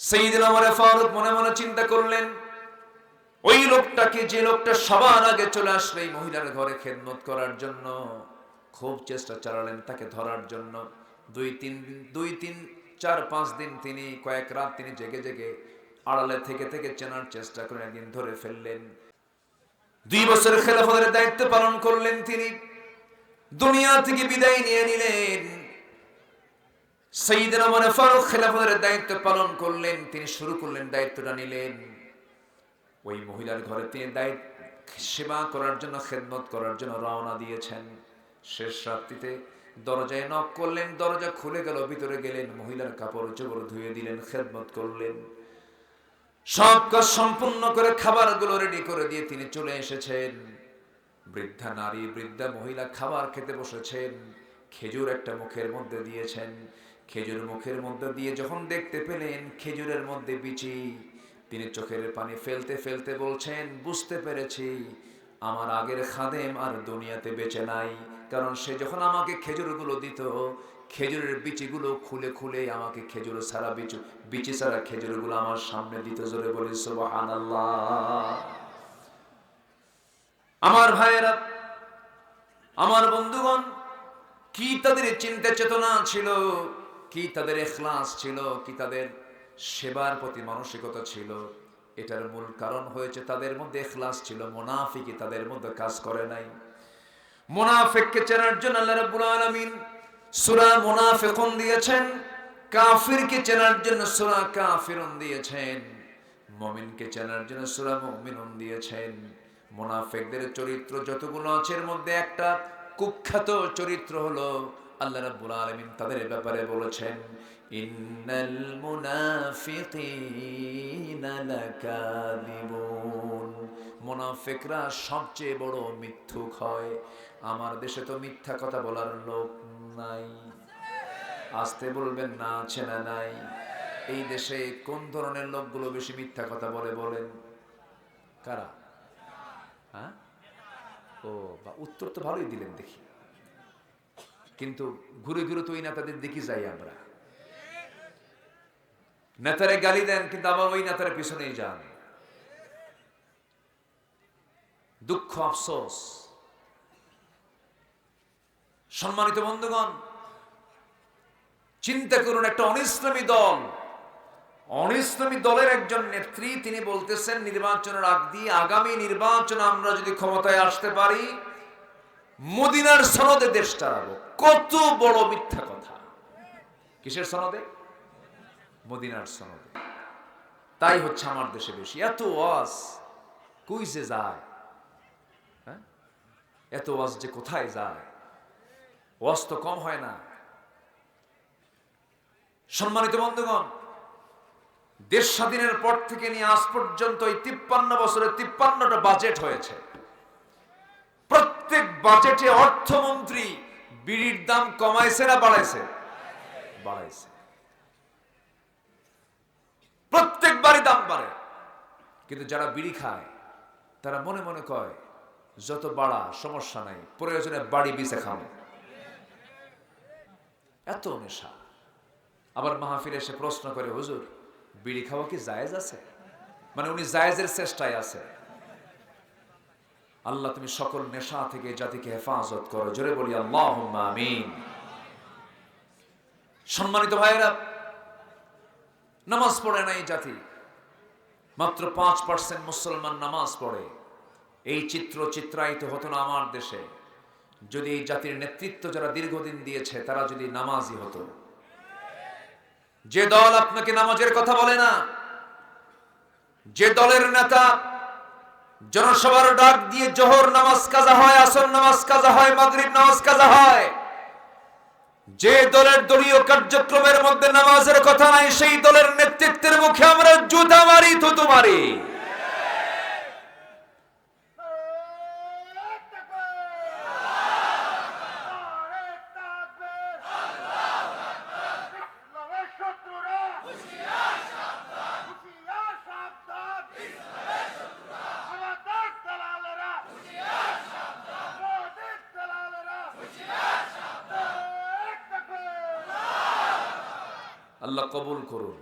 সাইয়েদনা ওমর ফারুক মনে মনে চিন্তা করলেন, ওই লোকটাকে, যে লোকটা সবার আগে চলে আসলো এই মহিলার ঘরে খেদমত করার জন্য, খুব চেষ্টা চালালেন তাকে ধরার জন্য। 2-3-4-5 দিন তিনি, কয়েক রাত তিনি জেগে জেগে আড়ালে থেকে থেকে চেনার চেষ্টা করে একদিন ধরে ফেললেন। 2 বছর খেলাফতের দায়িত্ব পালন করলেন তিনি, দুনিয়া থেকে বিদায় নিয়ে নিলেন। সাইয়েদনা ওমর ফারুক খেলাফতের দায়িত্ব পালন করলেন, তিনি শুরু করলেন, দায়িত্বটা নিলেন। ওই মহিলার ঘরে তিনি সেবা করার জন্য, খেদমত করার জন্য রওনা দিয়েছেন। শেষ রাত্রিতে দরজায় নক করলেন, দরজা খুলে গেল, ভিতরে গেলেন, মহিলার কাপড় চোপড় ধুয়ে দিলেন, খেদমত করলেন, সব কাজ সম্পূর্ণ করে খাবারগুলো রেডি করে দিয়ে তিনি চলে এসেছেন। বৃদ্ধা নারী, বৃদ্ধা মহিলা খাবার খেতে বসেছেন, খেজুর একটা মুখের মধ্যে দিয়েছেন, খেজুর মুখের মধ্যে দিয়ে যখন দেখতে পেলেন খেজুরের মধ্যে বিচি, তিনি চোখের পানি ফেলতে ফেলতে বলছেন, বুঝতে পেরেছি আমার আগের খাদেম আর দুনিয়াতে বেঁচে নাই, কারণ সে যখন আমাকে খেজুরগুলো দিত, খেজুরের বিচিগুলো খুলে খুলে আমাকে খেজুর ছাড়া বিচি ছাড়া খেজুরগুলো আমার সামনে দিত। জোরে বলি সুবহানাল্লাহ। আমার ভাইয়েরা, আমার বন্ধুগণ, কি তাদের চিন্তা চেতনা ছিল, কি তাদের ইখলাস ছিল, কি তাদের সেবার প্রতি মানসিকতা ছিল। এটার মূল কারণ হয়েছে তাদের মধ্যে ইখলাস ছিল, মুনাফিকি তাদের মধ্যে কাজ করে নাই। মুনাফিককে চেনার জন্য আল্লাহ রাব্বুল আলামিন সূরা মুনাফিকুন দিয়েছেন, কাফিরকে চেনার জন্য সূরা কাফিরুন দিয়েছেন, মুমিনকে চেনার জন্য সূরা মুমিনুন দিয়েছেন। মুনাফিকদের চরিত্র যতগুলো আছে এর মধ্যে একটা কুখ্যাত চরিত্র হলো আল্লাহ রাব্বুল আলামিন তাদের ব্যাপারে বলেছেন, ইন্নাল মুনাফিকিনা লাকাযিবুন। মুনাফিকরা সবচেয়ে বড় মিথ্যুক হয়। আমার দেশে তো মিথ্যা কথা বলার লোক নাই। আসতে বলবেন না, আছে না নাই? এই দেশে কোন ধরনের লোকগুলো বেশি মিথ্যা কথা বলে বলেন? কারা? হ্যাঁ, ও বা উত্তর তো ভালোই দিলেন দেখি, কিন্তু ঘুরে ঘুরে তো ওই নেতাদের দেখি যাই আমরা। নেতারে গালি দেন কিন্তু আবার ওই নেতার পিছনেই যান। দুঃখ, আফসোস। সম্মানিত বন্ধুগণ, চিন্তা করুন, একটা অনিসলামী দলের একজন নেত্রী তিনি বলতেছেন নির্বাচনের আগ দিয়ে আগামী নির্বাচন আমরা যদি ক্ষমতায় আসতে পারি মদিনার সনদে দেশ চালাবো। কত বড় মিথ্যা কথা! কিসের সনদে? মদিনার সনদে। তাই হচ্ছে আমার দেশে বেশি। এত ওয়াজ কই যে যায়, হ্যাঁ? এত ওয়াজ যে কোথায় যায়? ওয়াজ তো কম হয় না। সম্মানিত বন্ধুগণ, দেশ স্বাধীনের পর থেকে নিয়ে আজ পর্যন্ত এই 53 বছরে 53টা বাজেট হয়েছে। প্রত্যেক বাজেটে অর্থমন্ত্রী বিড়ির দাম কমাইছে না বাড়াইছে? বাড়াইছে। প্রত্যেকবারই দাম বাড়ে, কিন্তু যারা বিড়ি খায় তারা মনে মনে কয় যত বাড়া সমস্যা নাই, প্রয়োজনে বাড়ি বিছে খাবো। এত নেশা। আবার মাহফিলে এসে প্রশ্ন করে, হুজুর বিড়ি খাওয়া কি জায়েজ আছে? মানে উনি জায়েজের চেষ্টায় আছে। আল্লাহ তুমি সকল নেশা থেকে জাতিকে হেফাজত করো, জোরে বলি আল্লাহুম্মা আমিন। সম্মানিত ভাইয়েরা, নামাজ পড়ে না এই জাতি, মাত্র 5% মুসলমান নামাজ পড়ে। এই চিত্র চিত্রায়িত হতো না আমার দেশে যদি এই জাতির নেতৃত্ব যারা দীর্ঘদিন দিয়েছে তারা যদি নামাজি হতো। যে দল আপনাকে নামাজের কথা বলে না, যে দলের নেতা জনসভার ডাক দিয়ে জোহর নামাজ কাজা হয়, আসর নামাজ কাজা হয়, মাগরিব নামাজ কাজা হয়, যে দলের দলীয় কার্যক্রমের মধ্যে নামাজের কথা নাই, সেই দলের নেতৃত্বের মুখে আমরা জুতা মারি, থুতু মারি। আল্লাহ কবুল করুন,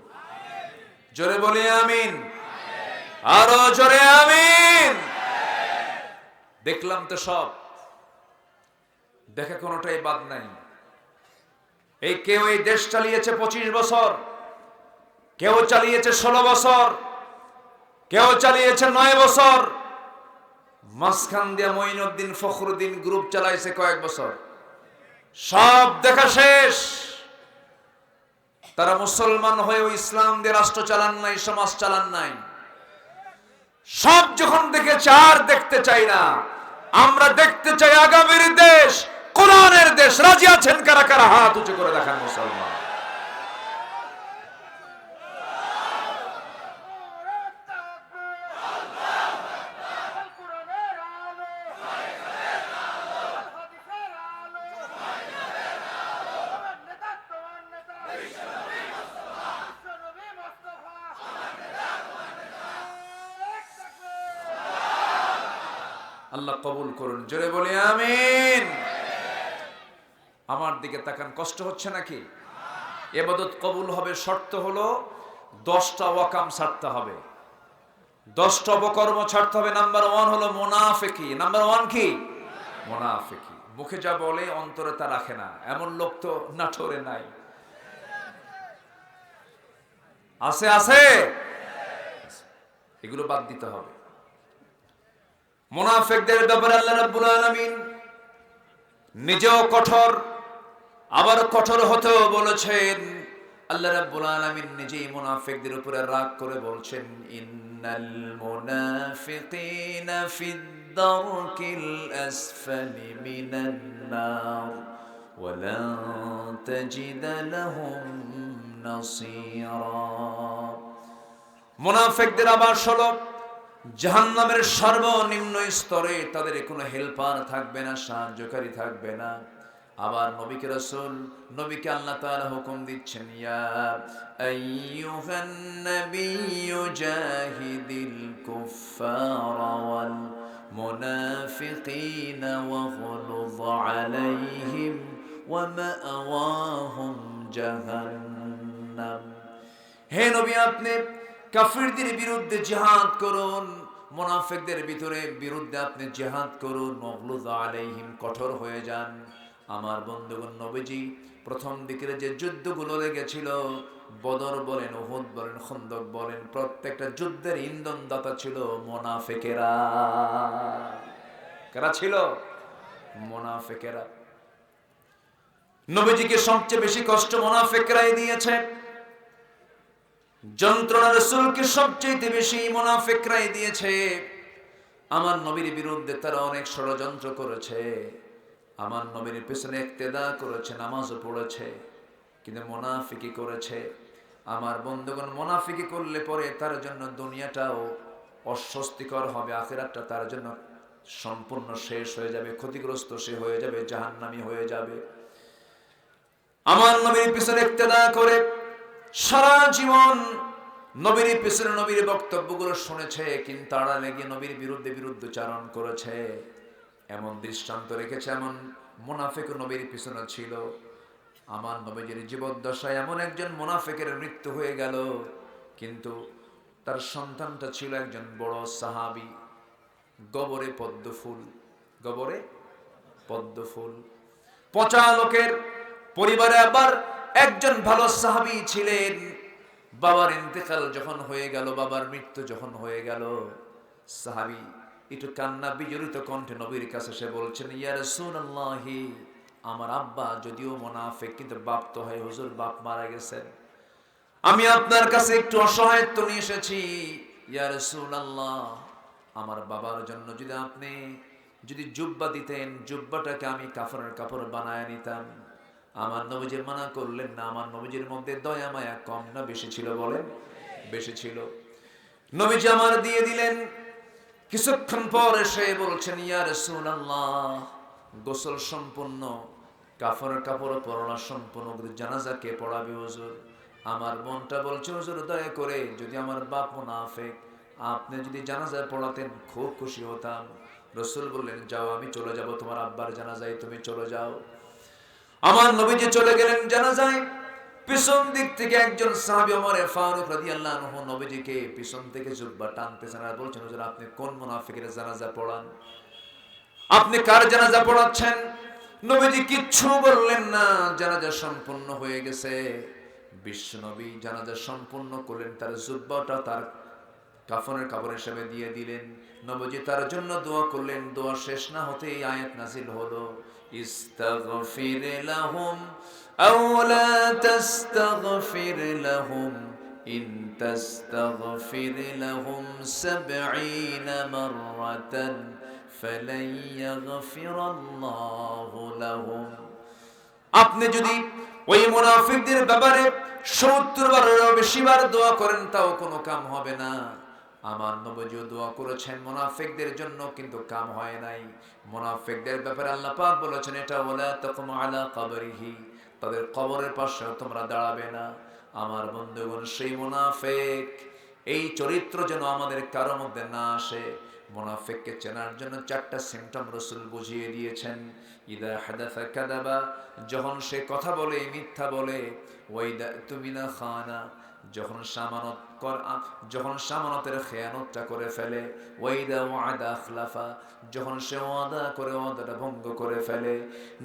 জোরে বলি আমিন, আরো জোরে আমিন। দেখলাম তো সব, দেখে কোনোটাই বাদ নাই। এই কেউ এই দেশ চালিয়েছে 25 বছর, কেউ চালিয়েছে 16 বছর, কেউ চালিয়েছে 9 বছর, মাঝখান দিয়ে মঈনুদ্দিন ফখরুদ্দিন গ্রুপ চালাইছে কয়েক বছর। সব দেখা শেষ। তারা মুসলমান হয়েও ইসলাম দিয়ে রাষ্ট্র চালান নাই, সমাজ চালান নাই। সব যখন দেখেছে আর দেখতে চাই না। আমরা দেখতে চাই আগামীর দেশ, কোরআনের দেশ। রাজি আছেন কারা কারা? হাত উঁচু করে দেখান মুসলমান। আল্লাহ কবুল করুন, জোরে বলি আমিন। আমার দিকে তাকান, কষ্ট হচ্ছে নাকি? ইবাদত কবুল হবে, শর্ত হলো 10টা ওয়াকাম ছাড়তে হবে, 10টা অপকর্ম ছাড়তে হবে। নাম্বার 1 হলো মুনাফিকি। নাম্বার 1 কি? মুনাফিকি। মুখে যা বলে অন্তরে তা রাখে না, এমন লোক তো নাটোরে নাই। আছে আছে, এগুলো বাদ দিতে হবে। মুনাফিকদের ব্যাপারে আল্লাহ রাব্বুল আলামিন নিজেও কঠোর, আবার কঠোর হতেও বলেছেন। আল্লাহ রাব্বুল আলামিন নিজেই মুনাফিকদের উপরে রাগ করে বলছেন, ইন্নাল মুনাফিকিনা ফিদ দারকিল আসফালি মিনান নার ওয়া লা তাজিদ লাহুম নাসীরা। মুনাফিকদের আবাস হলো জাহান্নামের সর্বনিম্ন স্তরে, তাদের কোনো হেল্পার থাকবে না, সাহায্যকারী থাকবে না। আবার নবীকে রাসূল, নবীকে আল্লাহ তাআলা হুকুম দিচ্ছেন, ইয়া আইয়ুহান নাবিয়্যু জাহিদিল কুফফারা ওয়াল মুনাফিকিনা ওয়াগলুয আলাইহিম ওয়া মাআওয়াহুম জাহান্নাম। হে নবী, আপনি কাফিরদের বিরুদ্ধে জিহাদ করুন, মুনাফিকদের বিরুদ্ধে আপনি জিহাদ করুন, ওয়াগলুয আলাইহিম, কঠোর হয়ে যান। আমার বন্ধুগণ, নবীজি প্রথম দিকের যে যুদ্ধগুলো লেগেছিল, বদর বলেন, উহুদ বলেন, খন্দক বলেন, প্রত্যেকটা যুদ্ধের ইন্ধন দাতা ছিল মুনাফিকেরা। কারা ছিল? মুনাফিকেরা। নবীজিকে সবচেয়ে বেশি কষ্ট মুনাফিকরাই দিয়েছে, যন্ত্রণা রাসূলকে সবচেয়ে বেশি মুনাফিকরাই দিয়েছে। আমার নবীর বিরুদ্ধে তারা অনেক ষড়যন্ত্র করেছে, আমার নবীর পেছনে ইক্তেদা করেছে, নামাজও পড়েছে, কিন্তু মুনাফিকি করেছে। আমার বন্ধুগণ, মুনাফিকি করলে পরে তার জন্য দুনিয়াটাও অস্বস্তিকর হবে, আখিরাতটা তার জন্য সম্পূর্ণ শেষ হয়ে যাবে, ক্ষতিগ্রস্ত সে হয়ে যাবে, জাহান্নামী হয়ে যাবে। আমার নবীর পিছনে ইক্তেদা করে সারা জীবন নবীর পিছনে নবীর বক্তব্যগুলো শুনেছে, কিন্তু আড়ালে গিয়ে নবীর বিরুদ্ধচারণ করেছে, এমন দৃষ্টান্ত রেখেছে। এমন মুনাফিক নবীর পিছনে ছিল। আমার নবীর জীবদ্দশায় এমন একজন মুনাফিকের মৃত্যু হয়ে গেল, কিন্তু তার সন্তানটা ছিল একজন বড় সাহাবী, গবরে পদ্মফুল, গবরে পদ্মফুল। পচা লোকের পরিবারে আবার একজন ভালো সাহাবী ছিলেন। বাবার ইন্তেকাল যখন হয়ে গেল, বাবার মৃত্যু যখন হয়ে গেল, সাহাবী একটু কান্না বিজড়িত কণ্ঠে নবীর কাছে সে বলছেন, ইয়া রাসূলুল্লাহ, আমার আব্বা যদিও মুনাফিক, কিন্তু বাপ তো হয় হুজুর, বাপ মারা গেছেন, আমি আপনার কাছে একটু অসহায়ত্ব নিয়ে এসেছি। ইয়া রাসূলুল্লাহ, আমার বাবার জন্য যদি আপনি জুব্বা দিতেন, জুব্বাটাকে আমি কাফনের কাপড় বানায় নিতাম। আমার নবীজি মানা করলেন না। আমার নবীজির মধ্যে দয়া মায়া কম না বেশি ছিল? বলেন, বেশি ছিল। নবীজি আমার দিয়ে দিলেন। কিছুক্ষণ পর এসে বলছেন, ইয়া রাসূলুল্লাহ, গোসল সম্পূর্ণ, কাফনের কাপড় পরনা সম্পূর্ণ, জানাজা কে পড়াবে হুজুর? আমার মনটা বলছে, হুজুর দয়া করে যদি আমার বাপ মুনাফিক, আপনি যদি জানাজা পড়াতেন খুব খুশি হতাম। রাসূল বললেন, যাও, আমি চলে যাব তোমার আব্বার জানাজায়, তুমি চলে যাও। আমার নবীজি চলে গেলেন জানাজায়। পিছন দিক থেকে একজন সাহাবী ওমর ফারুক রাদিয়াল্লাহু আনহু নবীজিকে পিছন থেকে জুব্বা টানতেছেন আর বলছেন, হুজুর আপনি কোন মুনাফিকের জানাজা পড়ান? আপনি কার জানাজা পড়াচ্ছেন? নবীজি কিচ্ছু বললেন না। জানাজা সম্পূর্ণ হয়ে গেছে। বিশ্ব নবী জানাজা সম্পূর্ণ করলেন, তার জুব্বাটা তার কাফনের কাপড় হিসেবে দিয়ে দিলেন। নবীজি তার জন্য দোয়া করলেন। দোয়া শেষ না হতেই আয়াত নাযিল হলো, ইস্তাগফির লাহুম আও লা তাস্তাগফির লাহুম ইন তাস্তাগফির লাহুম ৭০ মাররাতান ফালান ইয়াগফিরাল্লাহু লাহুম। আপনি যদি ওই মুনাফিকদের ব্যাপারে ৭০ বারেরও বেশিবার দোয়া করেন, তাও কোনো কাম হবে না। আমার নবীও দোয়া করেছেন মুনাফিকদের জন্য, কিন্তু কাম হয় নাই। মুনাফিকদের ব্যাপারে আল্লাহ পাক বলেছেন, এটা ওয়ালা তাকুম আলা কবরিহি, তাদের কবরের পাশে তোমরা দাঁড়াবে না। আমার বন্ধুগণ, সেই মুনাফিক, এই চরিত্র যেন আমাদের কারো মধ্যে না আসে। মুনাফিককে চেনার জন্য ৪টা সিম্পটম রাসূল বুঝিয়ে দিয়েছেন। ইদা হাদাসা কাযাবা, যখন সে কথা বলে মিথ্যা বলে। ওয়াইদা তুমিনা খানা, যখন সামানতের খেয়ানতটা করে ফেলে। ওয়াইদা ওয়াদা আখলাফা, যখন সে ওয়াদা করে ওয়াদাটা ভঙ্গ করে ফেলে।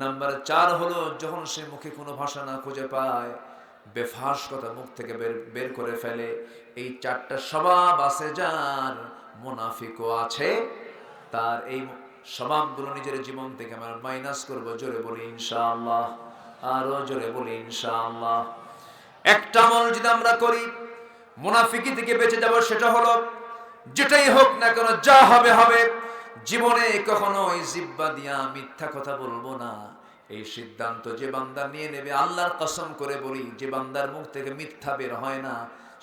নাম্বার ৪ হলো, যখন সে মুখে কোনো ভাষা না খুঁজে পায়, বেফাস কথা মুখ থেকে বের করে ফেলে। এই ৪টা স্বভাব আছে যার, মুনাফিকও আছে তার। এই স্বভাবগুলো নিজের জীবন থেকে আমরা মাইনাস করবো, জোরে বলি ইনশাআল্লাহ।
আরো জোরে বলি ইনশাআল্লাহ। একটা আমল যদি আমরা করি মুনাফিকি থেকে বেঁচে যাব, সেটা হলো যেটাই হোক না কেন, যা হবে হবে, জীবনে কখনো এই জিহ্বা দিয়া মিথ্যা কথা বলবো না। এই সিদ্ধান্ত যে বান্দা নিয়ে নেবে, আল্লাহর কসম করে বলি, যে বান্দার মুখ থেকে মিথ্যা বের হয় না,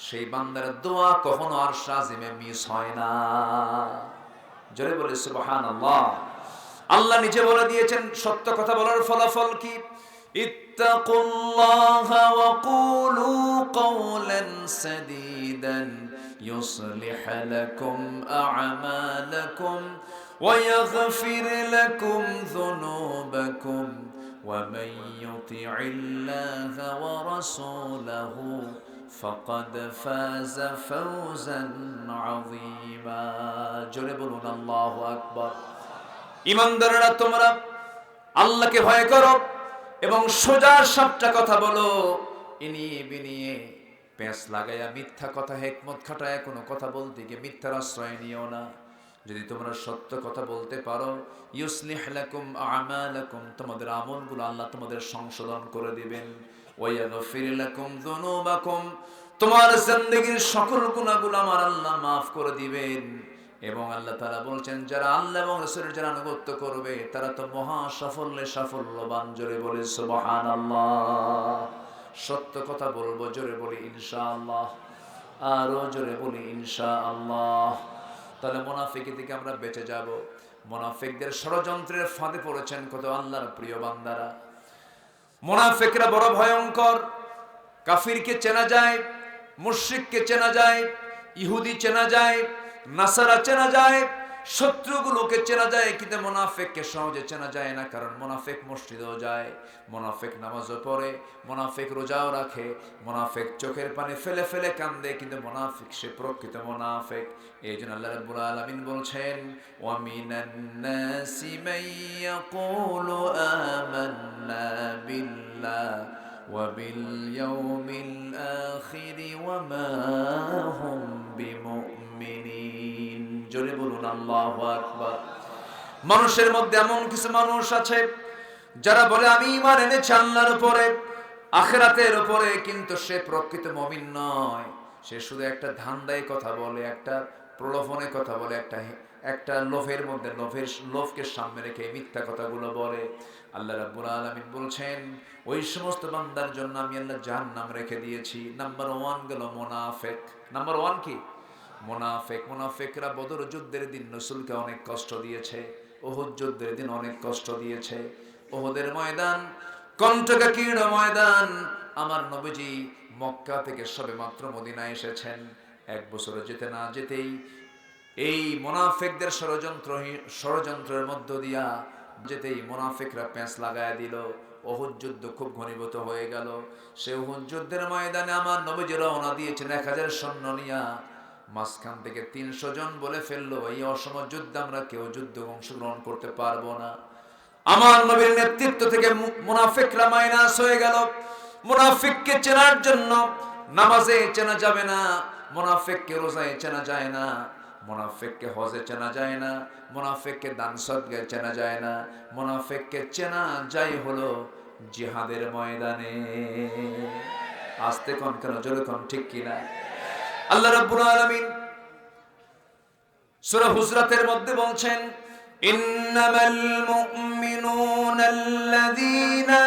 সেই বান্দার দোয়া কখনো আর শাজিমে মিস হয় না। জোরে বলে সুবহানাল্লাহ। আল্লাহ নিজে বলে দিয়েছেন সত্য কথা বলার ফলাফল কি, ইত্তাকুল্লাহা ওয়া কুলু কাওলান সাদীদান ইউসলিহ লাকুম আ'মালাকুম ওয়া ইয়াগফির লাকুম যুনুবাকুম ওয়া মান ইউতি'ইল্লাহা ওয়া রাসূলাহু ফাকাদ ফাযা ফাওজান আযীমা। জোরে বলুন আল্লাহু আকবার। ইমানদাররা, তোমরা আল্লাহকে ভয় করো এবং সোজা সাপটা কথা বলো, ইনিয়ে বিনিয়ে পেঁচ লাগাইয়া মিথ্যা কথা হেকমত খাটায় কোনো কথা বলতে গিয়ে মিথ্যার আশ্রয় নিও না। যদি তোমরা সত্য কথা বলতে পারো, ইউসলিহ লাকুম আ'মালাকুম, তোমাদের আমলগুলো আল্লাহ তোমাদের সংশোধন করে দিবেন। ওয়া ইয়াগফির লাকুম যুনুবাকুম, তোমার জিন্দেগীর সকল গুনাহগুলো আমার আল্লাহ মাফ করে দিবেন। এবং আল্লাহ তাআলা বলছেন, যারা আল্লাহ এবং রাসূলের যারা আনুগত্য করবে তারা তো মহা সাফল্যে সাফল্যবান। জোরে বলে সুবহানাল্লাহ। সত্য কথা বলবো, জোরে বলি ইনশাআল্লাহ। আরো জোরে বলি ইনশাআল্লাহ। তাহলে মুনাফিকি থেকে আমরা বেঁচে যাব। মুনাফিকদের ষড়যন্ত্রের ফাঁদে পড়েছেন কত আল্লাহর প্রিয় বান্দারা। মুনাফিকরা বড় ভয়ঙ্কর। কাফিরকে চেনা যায়, মুশরিককে চেনা যায়, ইহুদি চেনা যায়, নাসারা চেনা যায়, শত্রুগুলোকে চেনা যায়, কিন্তু মুনাফিককে সহজে চেনা যায় না। কারণ মুনাফিক মসজিদেও যায়, মুনাফিক নামাজও পড়ে, মুনাফিক রোজাও রাখে, মুনাফিক চোখের পানি ফেলে ফেলে কান্দে, কিন্তু মুনাফিক সে প্রকৃত মুনাফিক। এই জন্য আল্লাহ রাব্বুল আলামিন বলছেন, ওয়া মিনান নাসি মান ইয়াকুলু আমান্না বিল্লাহি ওয়া বিল ইয়াউমিল আখির ওয়া মা হুম বিমুমিনিন। জোরে বলুন আল্লাহু আকবার। মানুষের মধ্যে এমন কিছু মানুষ আছে যারা বলে আমি ঈমান এনেছি আল্লাহর উপরে, আখিরাতের উপরে, কিন্তু সে প্রকৃত মুমিন নয়। সে শুধু একটা ধান্দায় কথা বলে, একটা প্রলোভনে কথা বলে, একটা লোভের মধ্যে লোভকে সামনে রেখে মিথ্যা কথাগুলো বলে। আল্লাহ রাব্বুল আলামিন বলছেন, ওই সমস্ত বান্দার জন্য আমি আল্লাহ জাহান্নাম রেখে দিয়েছি। নাম্বার 1 গেল মুনাফিক। নাম্বার 1 কি? মুনাফিক। মুনাফিকরা বদর যুদ্ধের দিন রাসূলকে অনেক কষ্ট দিয়েছে, উহুদ যুদ্ধের দিন অনেক কষ্ট দিয়েছে। উহুদের ময়দান কণ্টকাকীর্ণ ময়দান। আমার নবীজি মক্কা থেকে সবেমাত্র মদিনায় এসেছেন। 1 বছর যেতে না যেতেই এই মুনাফিকদের ষড়যন্ত্রের মধ্য দিয়া যেতেই মুনাফিকরা পেঁচ লাগায় দিল। উহুদ যুদ্ধ খুব ঘনীভূত হয়ে গেল। সে উহুদ যুদ্ধের ময়দানে আমার নবীজি রওনা দিয়েছেন 1000 সৈন্য নিয়া। মাঝখান থেকে 300 জন বলে ফেললো, এই অসম যুদ্ধে আমরা কেউ যুদ্ধ অংশগ্রহণ করতে পারবো না। আমার নবীর নেতৃত্ব থেকে মুনাফিকরা মাইনাস হয়ে গেল। মুনাফিককে চেনার জন্য নামাজে চেনা যাবে না, মুনাফিককে রোজায় চেনা যায় না, মুনাফিককে হজে চেনা যায় না, মুনাফিককে দান সদকায় চেনা যায় না, মুনাফিককে চেনা যায় হলো জিহাদের ময়দানে। আস্তে কোন কেন, জোরে কোন, ঠিক কিনা? আল্লাহ রাব্বুল আলামিন সূরা হুজরাতের মধ্যে বলছেন, ইন্নামাল মুমিনুনা আল্লাযীনা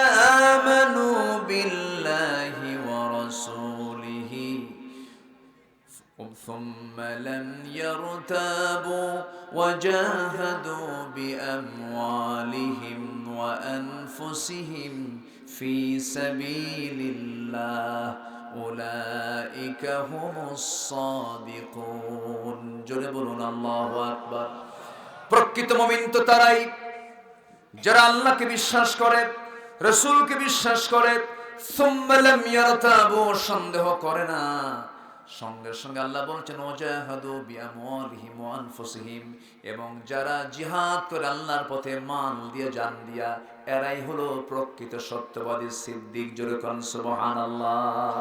আমানু বিল্লাহি ওয়া রাসূলিহি সুম্মা লাম ইয়ারতাবু ওয়া জাহাদু বিআমওয়ালিহিম ওয়া আনফুসিহিম ফি সাবিলিল্লাহ উলাইকা হুমুস সাদিকুন। জোরে বলুন আল্লাহু আকবার। প্রকৃত মুমিন তো তারাই যারা আল্লাহকে বিশ্বাস করে, রাসূলকে বিশ্বাস করে, সুম্মা লাম ইয়ারতাবু, সন্দেহ করে না। সঙ্গে সঙ্গে আল্লাহ বলছেন, ওয়াজাহাদু বিআমওয়ালিহিম ওয়া আনফুসিহিম, এবং যারা জিহাদ করে আল্লাহর পথে মান দিয়ে জান দিয়া, এরাই হলো প্রকৃত সত্যবাদী সিদ্দিক। জোরে কোন সুবহানাল্লাহ।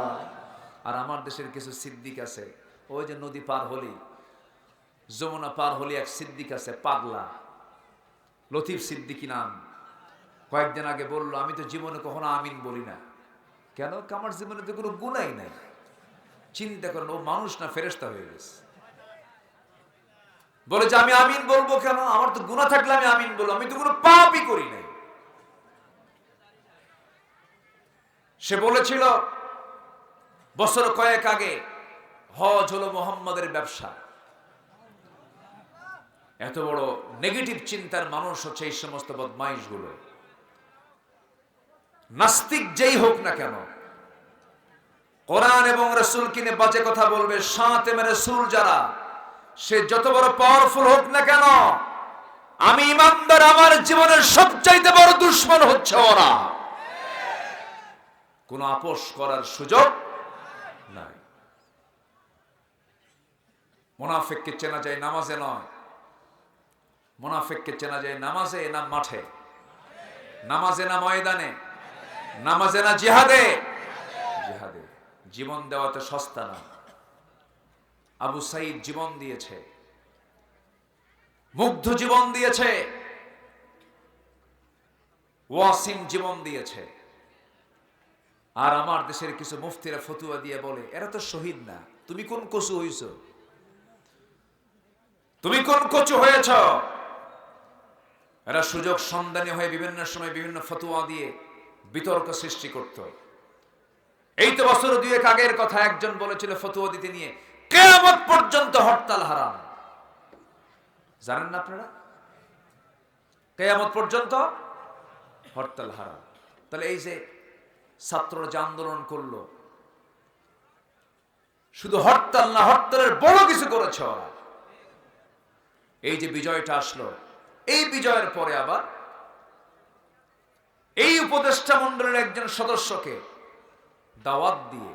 আর আমার দেশের কিছু সিদ্দিক আছে, ওই যে নদী পার হলি, যমুনা পার হলি এক সিদ্দিক আছে, পাগলা, লতিফ সিদ্দিকী নাম। কয়েকদিন আগে বললো, আমি তো জীবনে কখনো আমিন বলি না। কেন? আমার জীবনে তো কোনো গুনাই নাই। চিন্তা করেন, ও মানুষ না ফেরেশতা হয়ে গেছে। বলে যে আমি আমিন বলবো কেন? আমার তো গুনাহ থাকলে আমি আমিন বলবো, আমি তো কোনো পাপই করি নাই। সে বলেছিল বছর কয়েক আগে, হজ হলো মোহাম্মদের ব্যবসা। এত বড় নেগেটিভ চিন্তার মানুষ হচ্ছে এই সমস্ত বদমাইশগুলো। নাস্তিক যেই হোক না কেন, কোরআন এবং রাসূলকে নিয়ে বাজে কথা বলবে, শাতিমে রাসূল যারা, সে যত বড় পাওয়ারফুল হোক না কেন, আমি ইমানদার, আমার জীবনের সবচাইতে বড় দুশমন হচ্ছে ওরা। কোনো আপোষ করার সুযোগ নাই। মুনাফিককে চেনা যায় নামাজে নয়, মুনাফিককে চেনা যায় নামাজে না মাঠে, নামাজে না ময়দানে, নামাজে না জিহাদে। জিহাদে জীবন দেওয়া তো সস্তা না। আবু সাইদ জীবন দিয়েছে, মুগ্ধ জীবন দিয়েছে, ওয়াসিম জীবন দিয়েছে। আর আমার দেশের কিছু মুফতিরা ফতুয়া দিয়ে বলে, এরা তো শহীদ না, তুমি কোন কচু হইছ? তুমি কোন কচু হয়েছ? এরা সুযোগ সন্ধানী হয়ে বিভিন্ন সময় বিভিন্ন ফতুয়া দিয়ে বিতর্ক সৃষ্টি করত। এই তো বছর দুয়েক আগের কথা, একজন বলেছিল ফতুয়া দিতে নিয়ে, কিয়ামত পর্যন্ত হরতাল হারাম। জানেন না আপনারা? কিয়ামত পর্যন্ত হরতাল হারাম। তাহলে এই যে ছাত্ররা যে আন্দোলন করলো, শুধু হরতাল না, হরতালের বড় কিছু করেছে ওরা। এই যে বিজয়টা আসলো, এই বিজয়ের পরে আবার এই উপদেষ্টা মণ্ডলের একজন সদস্যকে দাওয়াত দিয়ে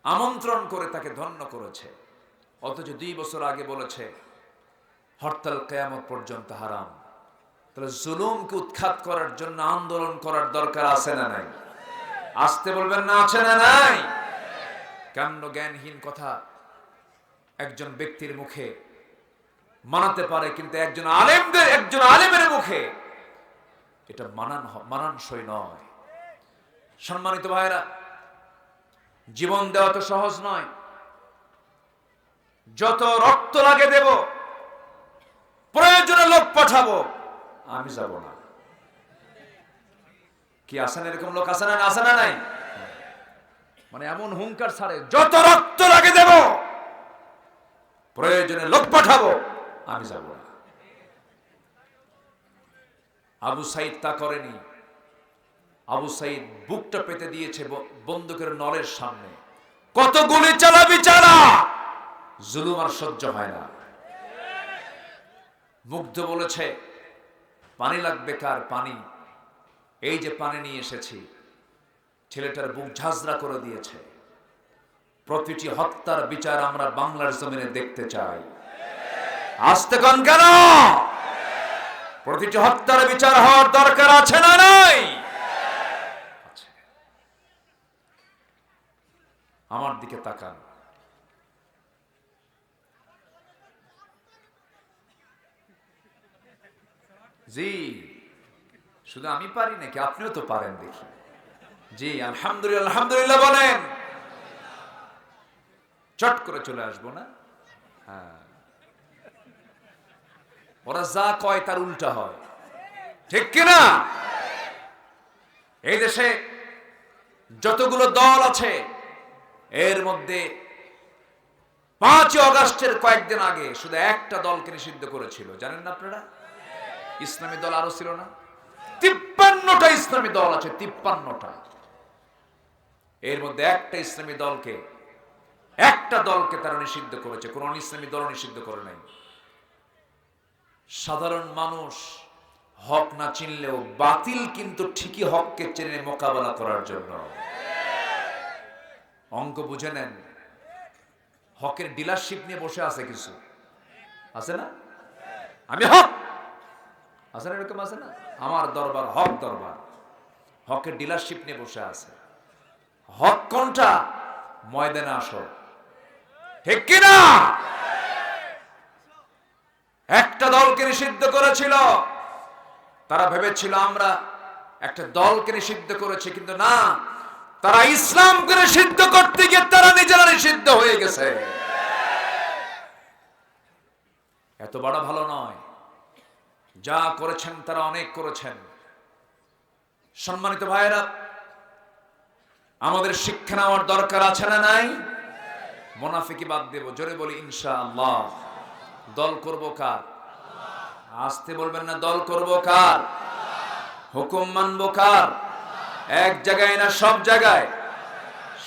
আমন্ত্রণ করে তাকে ধন্য করেছে, অথচ 2 বছর আগে বলেছে হরতাল কিয়ামত পর্যন্ত হারাম। তাহলে জুলুমকে উৎখাত করার জন্য আন্দোলন করার দরকার আছে না নাই? আসতে বলবেন না, আছে না নাই? কেমন জ্ঞানহীন কথা একজন ব্যক্তির মুখে মানাতে পারে, কিন্তু একজন আলেমের মুখে এটা মানানসই নয়। সম্মানিত ভাইরা, জীবন দেওয়া তো সহজ নয়। যত রক্ত লাগে দেব, প্রয়োজনে লোক পাঠাবো, আমি যাব না। কি আছেন এরকম লোক? আছে না? আছে না নাই? মানে এমন হুঙ্কার ছাড়ে, যত রক্ত লাগে দেব, প্রয়োজনে লোক পাঠাবো, আমি যাব না। আবু সাইদ তা করেনি। আবু সাইদ বুকটা পেতে দিয়েছে বন্দুকের নলের সামনে। কত গুলি চালাবি চালা, জুলুম আর সহ্য হয় না। মুগ্ধ বলেছে, পানি লাগবে কার? পানি। এই যে পানি নিয়ে এসেছি। ছেলেটার বুক ঝাঁঝরা করে দিয়েছে। প্রতিটি হত্যার বিচার আমরা বাংলার জমিনে দেখতে চাই। আসতে কন কেন? প্রতিটি হত্যার বিচার হওয়ার দরকার আছে না নাই? আমার দিকে তাকান। জি, শুধু আমি পারি নাকি? আপনিও তো পারেন দেখি। জি, আলহামদুলিল্লাহ, আলহামদুলিল্লাহ বলেন। চট করে চলে আসবো না? হ্যাঁ, ওরা যা কয় তার উল্টা হয়, ঠিক কিনা? এই দেশে যতগুলো দল আছে, এর মধ্যে 5 আগস্টের কয়েকদিন আগে শুধু একটা দলকে নিষিদ্ধ করেছিল, জানেন না আপনারা? ইসলামী দল আরো ছিল না? 53টা ইসলামী দল আছে, 53টা। এর মধ্যে একটা দলকে তারা নিষিদ্ধ করেছে, কোন ইসলামী দল নিষিদ্ধ করে নাই। সাধারণ মানুষ হক না চিনলেও বাতিল কিন্তু ঠিকই হককে চেনে মোকাবেলা করার জন্য। অঙ্ক বুঝে নেন। হকের ডিলারশিপ নিয়ে বসে আছে কিছু, আছে না? আমি হক, আছে না? এরকম আছে না? আমার দরবার হক দরবার, হকের ডিলারশিপ নিয়ে বসে আছে। হক কোনটা? ময়দানে আসো, ঠিক কিনা? একটা দলকে নিষিদ্ধ করেছিল। তারা ভেবেছিল আমরা
একটা দলকে নিষিদ্ধ করেছে, কিন্তু না, তারা ইসলামকে নিষিদ্ধ করতে গিয়ে তারা নিজেরা নিষিদ্ধ হয়ে গেছে। এত বড় ভালো নয়, যা করেছেন তারা অনেক করেছেন। সম্মানিত ভাইয়েরা, আমাদের শিক্ষা নেওয়ার দরকার আছে না নাই? মুনাফিকি বাদ দেব, জোরে বলি ইনশাআল্লাহ। দল করব কার? আসতে বলবেন না, দল করব কার? হুকুম মানব কার? এক জায়গায় না সব জায়গায়?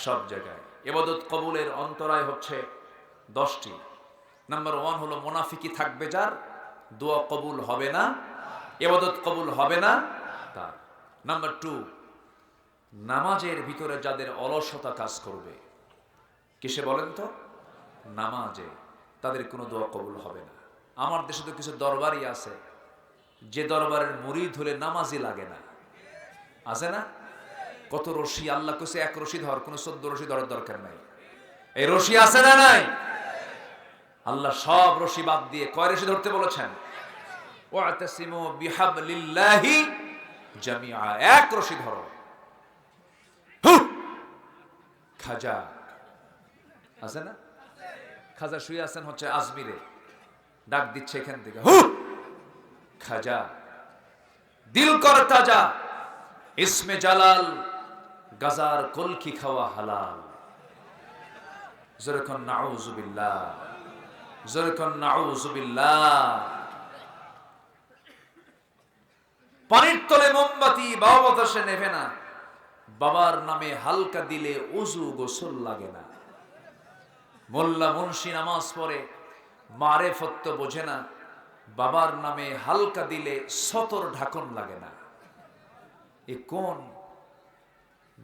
সব জায়গায়। ইবাদত কবুলের অন্তরায় হচ্ছে 10টি। নাম্বার 1 হলো মুনাফিকি থাকবে যার, দোয়া কবুল হবে না, ইবাদত কবুল হবে না তার। নাম্বার 2, নামাজের ভিতরে যাদের অলসতা কাজ করবে। কিসে বলেন তো? নামাজে। তাদের কোনো দোয়া কবুল হবে না। আমার দেশে তো কিছু দরবারই আছে, যে দরবারের মুরিদ হলে নামাজই লাগে না। আছে না? কত রশি, আল্লাহ কইছে এক রশি ধর, কোনো 14 রশি ধরার দরকার নাই। এই রশি আছে না নাই? আল্লাহ সব রশি বাদ দিয়ে কয় রশি ধরতে বলেছেন? ওয়াতাসিমু বিহাবলিল্লাহি জামিআ, এক রশি ধরো। খাজা আছে না? খাজা শুয়ে আছেন হচ্ছে আজমিরে, ডাক দিচ্ছে এখান থেকে, খাজা দিল কর তাজা, ইসমে জালাল গাজার কলকি খাওয়া হালাল। জোরে কোন নাউযুবিল্লাহ, জোরে কোন নাউযুবিল্লাহ। পানির তলে মোমবাতি বাবা বাতাসে নেভে না, বাবার নামে হালকা দিলে ওযু গোসল লাগে না। মোল্লা মুন্সি নামাজ পড়ে মারেফত তো বোঝে না, বাবার নামে হালকা দিলে সতর ঢাকন লাগে না। এ কোন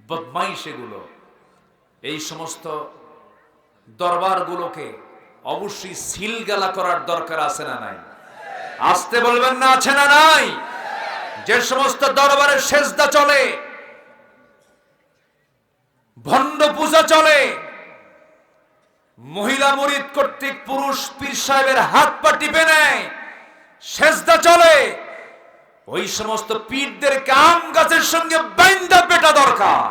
বদমাইশ এগুলো! এই সমস্ত দরবারগুলোকে অবশ্যই সিলগালা করার দরকার আছে না নাই? আসতে বলবেন না, আছে না নাই? যে সমস্ত দরবারে সেজদা চলে, ভণ্ড পূজা চলে, মহিলা মুরিদ কর্তৃক পুরুষ পীর সাহেবের হাত পা টিপে নেয়, সেজদা চলে, ওই সমস্ত পীরদের আম গাছের সঙ্গে বাইন্দা পেটা দরকার।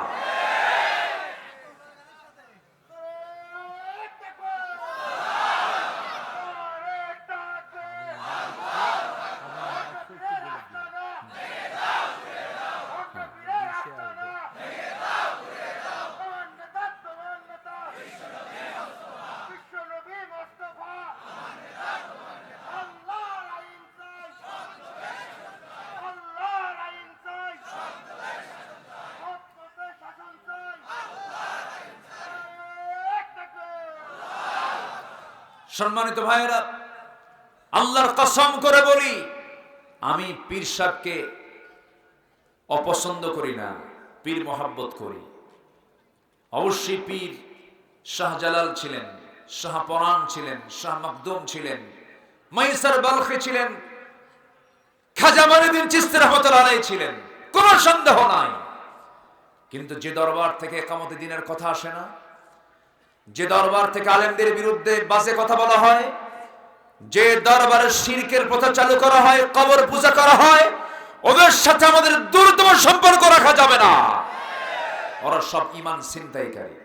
সম্মানিত ভাইয়েরা, আল্লাহর কসম করে বলি, আমি পীর সাহেবকে অপছন্দ করি না, পীর মহাব্বত করি। অবশ্যই পীর শাহজালাল ছিলেন, শাহপরান ছিলেন, শাহ মখদুম ছিলেন, মাইসার বালখি ছিলেন, খাজা মঈনুদ্দিন চিশতি রাহমাতুল্লাহ আলাইহি ছিলেন, কোনো সন্দেহ নাই। কিন্তু যে দরবার থেকে ইকামতে দ্বীনের কথা আসে না, যে দরবার থেকে আলেমদের বিরুদ্ধে বাজে কথা বলা হয়, যে দরবারে শিরকের প্রথা চালু করা হয়, কবর পূজা করা হয়, ওদের সাথে আমাদের দূরতম সম্পর্ক রাখা যাবে না। ওরা সব ঈমান ছিনতাইকারী।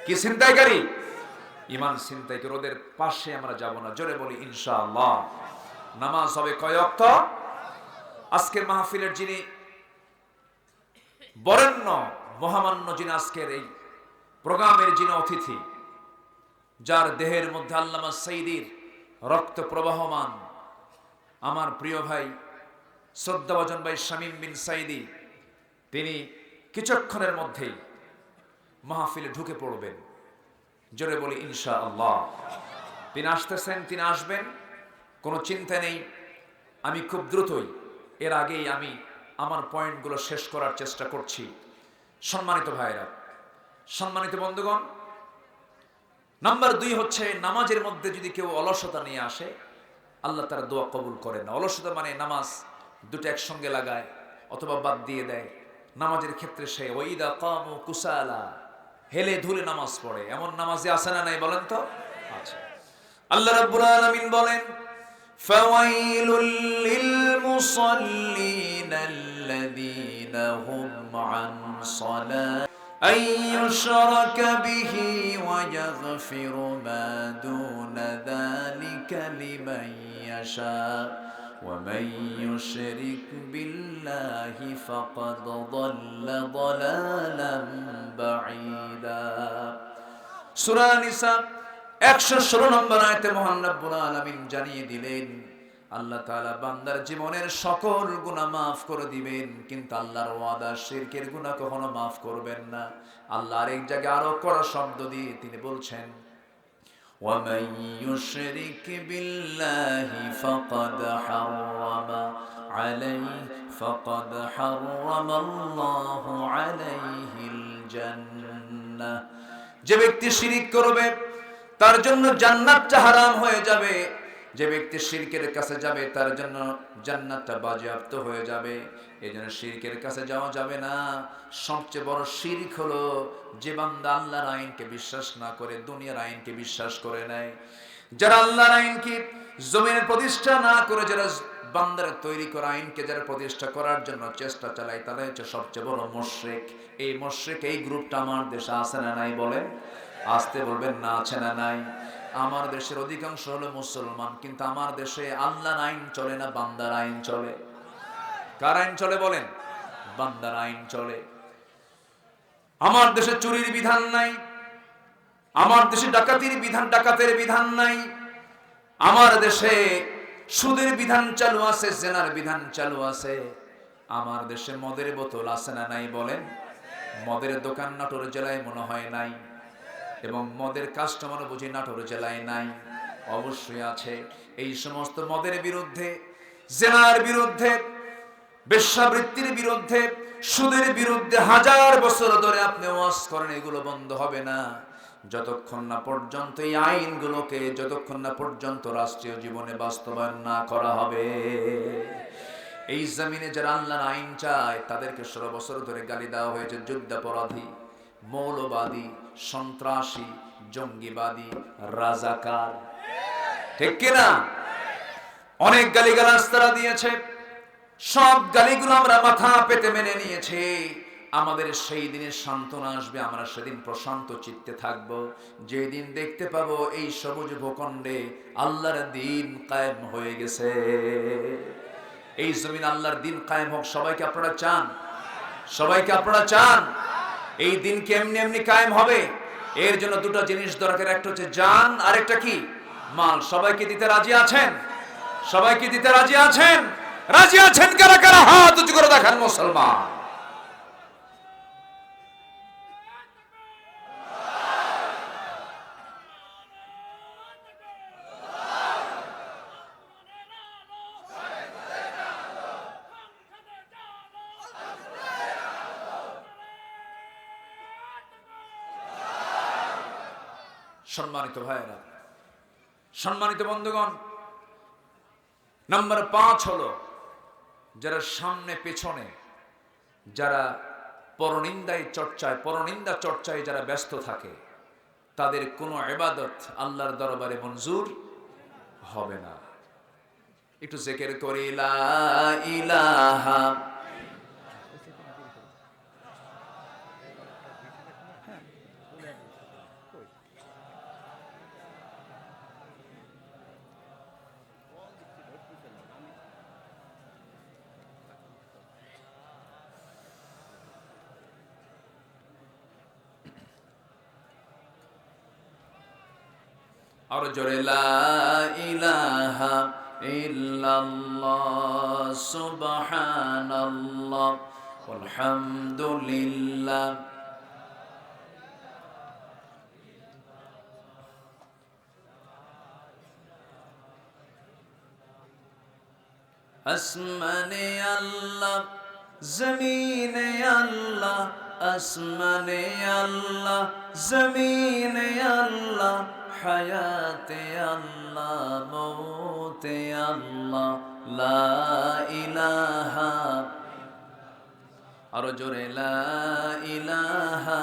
কি ছিনতাইকারী? ঈমান ছিনতাইকারী। ওদের পাশে আমরা যাব না। জোরে বলি ইনশাআল্লাহ। নামাজ হবে কয় ওয়াক্ত? আজকের মাহফিলের যিনি বরেণ্য মহামান্য, যিনি আজকের এই প্রোগ্রামের যিনি অতিথি, যার দেহের মধ্যে আল্লামা সাইদির রক্ত প্রবাহমান, আমার প্রিয় ভাই শ্রদ্ধাভাজন ভাই শামীম বিন সাইদি, তিনি কিছুক্ষণের মধ্যেই মাহফিলে ঢুকে পড়বেন। জোরে বলি ইনশাআল্লাহ। তিনি আসতেছেন, তিনি আসবেন, কোনো চিন্তা নেই। আমি খুব দ্রুতই, এর আগেই আমি আমার পয়েন্টগুলো শেষ করার চেষ্টা করছি। সম্মানিত ভাইরা, সম্মানিত বন্ধুগণ, নাম্বার 2 হচ্ছে নামাজের মধ্যে যদি কেউ অলসতা নিয়ে আসে, আল্লাহ তার দোয়া কবুল করেন না। অলসতা মানে নামাজ দুটো একসঙ্গে লাগায় অথবা বাদ দিয়ে দেয়। নামাজের ক্ষেত্রে সে ওয়াইদা কামু কুসালা, হেলে ধুলে নামাজ পড়ে, এমন নামাজে আছে না নাই বলেন তো? আচ্ছা, আল্লাহ রাব্বুল আলামিন বলেন, ফাওয়াইলুল লিল
المصلين الذين هم عن صلاة أن يشرك به ويغفر ما دون ذلك لمن يشاء ومن يشرك بالله فقد ضل ضلالا بعيدا সূরা নিসা 116 নম্বর আয়াতে মহান রব্বুল আলামিন জানিয়ে দিলেন আল্লাহ তাআলা বান্দার জীবনের সকল গুনাহ maaf করে দিবেন, কিন্তু আল্লাহর ওয়াদা শিরকের গুনাহ কখনো maaf করবেন না। আল্লাহ আরেক জায়গায় আরো কড়া শব্দ দিয়ে তিনি বলছেন وَمَن يُشْرِكْ بِاللَّهِ فَقَدْ حَرَّمَ اللَّهُ عَلَيْهِ الْجَنَّةَ। যে ব্যক্তি শিরক করবে তার জন্য জান্নাতটা হারাম হয়ে যাবে, যে ব্যক্তি শিরকের কাছে যাবে তার জন্য জান্নাতটা বাজেয়াপ্ত হয়ে যাবে। এজন্য শিরকের কাছে যাওয়া যাবে না। সবচেয়ে বড় শিরক হলো যে বান্দা আল্লাহর আইনকে বিশ্বাস না করে দুনিয়ার আইনকে বিশ্বাস করে নেয়। যারা আল্লাহর আইনকে জমিনে প্রতিষ্ঠা না করে যারা বান্দার তৈরি করা আইনকে যারা প্রতিষ্ঠা করার জন্য চেষ্টা চালায় তারা হচ্ছে সবচেয়ে বড় মুশরিক। এই মুশরিক এই গ্রুপটা আমার দেশে আছে না নাই বলেন? আসতে বলবেন না আছে না নাই? আমার দেশের অধিকাংশ হলো মুসলমান, কিন্তু আমার দেশে আল্লাহর আইন চলে না, বান্দার আইন চলে। কার আইন চলে বলেন? বান্দার আইন চলে। আমার দেশে চুরির বিধান নাই, আমার দেশে ডাকাতের বিধান নাই, আমার দেশে সুদের বিধান চালু আছে, জেনার বিধান চালু আছে। আমার দেশে মদের বোতল আছে না নাই বলেন? মদের দোকান নাটোর জেলায় মনে হয় নাই, এবং মদের কাস্টমার বুঝি নাটোর জেলায় নাই। অবশ্যই আছে। এই সমস্ত মদের বিরুদ্ধে, জেনার বিরুদ্ধে, বেশ্যাবৃত্তির বিরুদ্ধে, সুদের বিরুদ্ধে হাজার বছর ধরে আপনি ওয়াজ করেন, এগুলো বন্ধ হবে না যতক্ষণ না পর্যন্ত এই আইনগুলোকে যতক্ষণ না পর্যন্ত রাষ্ট্রীয় জীবনে বাস্তবায়ন না করা হবে। এই জমিনে যারা আল্লাহর আইন চায় তাদেরকে 16 বছর ধরে গালি দেওয়া হয়েছে যুদ্ধাপরাধী, মৌলবাদী, সন্ত্রাসী, জঙ্গিবাদী, রাজাকার। ঠিক কিনা? অনেক গালিগালাজ তারা দিয়েছে। সব গালিগুলো আমরা মাথা পেতে মেনে নিয়েছি। আমাদের সেই দিনের সান্ত্বনা আসবে, আমরা সেদিন প্রশান্ত চিত্তে থাকব, যেদিন দেখতে পাবো এই সবুজ ভূখণ্ডে আল্লাহর দ্বীন কায়েম হয়ে গেছে। এই জমিন আল্লাহর দ্বীন কায়েম হোক। সবাইকে আপনারা চান? সবাইকে আপনারা চান? এই দিন কি এমনি এমনি কায়েম হবে? এর জন্য দুটো জিনিস দরকার, একটা হচ্ছে জান, আরেকটা কি? মাল। সবাইকে দিতে রাজি আছেন? সবাইকে দিতে রাজি আছেন? রাজি আছেন কারা কারা? হাত উঁচু করে দেখান মুসলমান। সম্মানিত ভাইয়েরা, সম্মানিত বন্ধুগণ, নাম্বার 5 হলো যারা সামনে পেছনে, যারা পরনিন্দা চর্চায় যারা ব্যস্ত থাকে, তাদের কোনো ইবাদত আল্লাহর দরবারে মঞ্জুর হবে না। একটু জিকির করি লা ইলাহা আর জোরে লা ইলাহা ইল্লাল্লাহ সুবহানাল্লাহ আলহামদুলিল্লাহ। আসমানে আল্লাহ, জমিনে আল্লাহ, আসমানে আল্লাহ, জমিনে আল্লাহ, হায়াতে আল্লাহ, মৌতে আল্লাহ, লা ইলাহা। আরো জোরে লা ইলাহা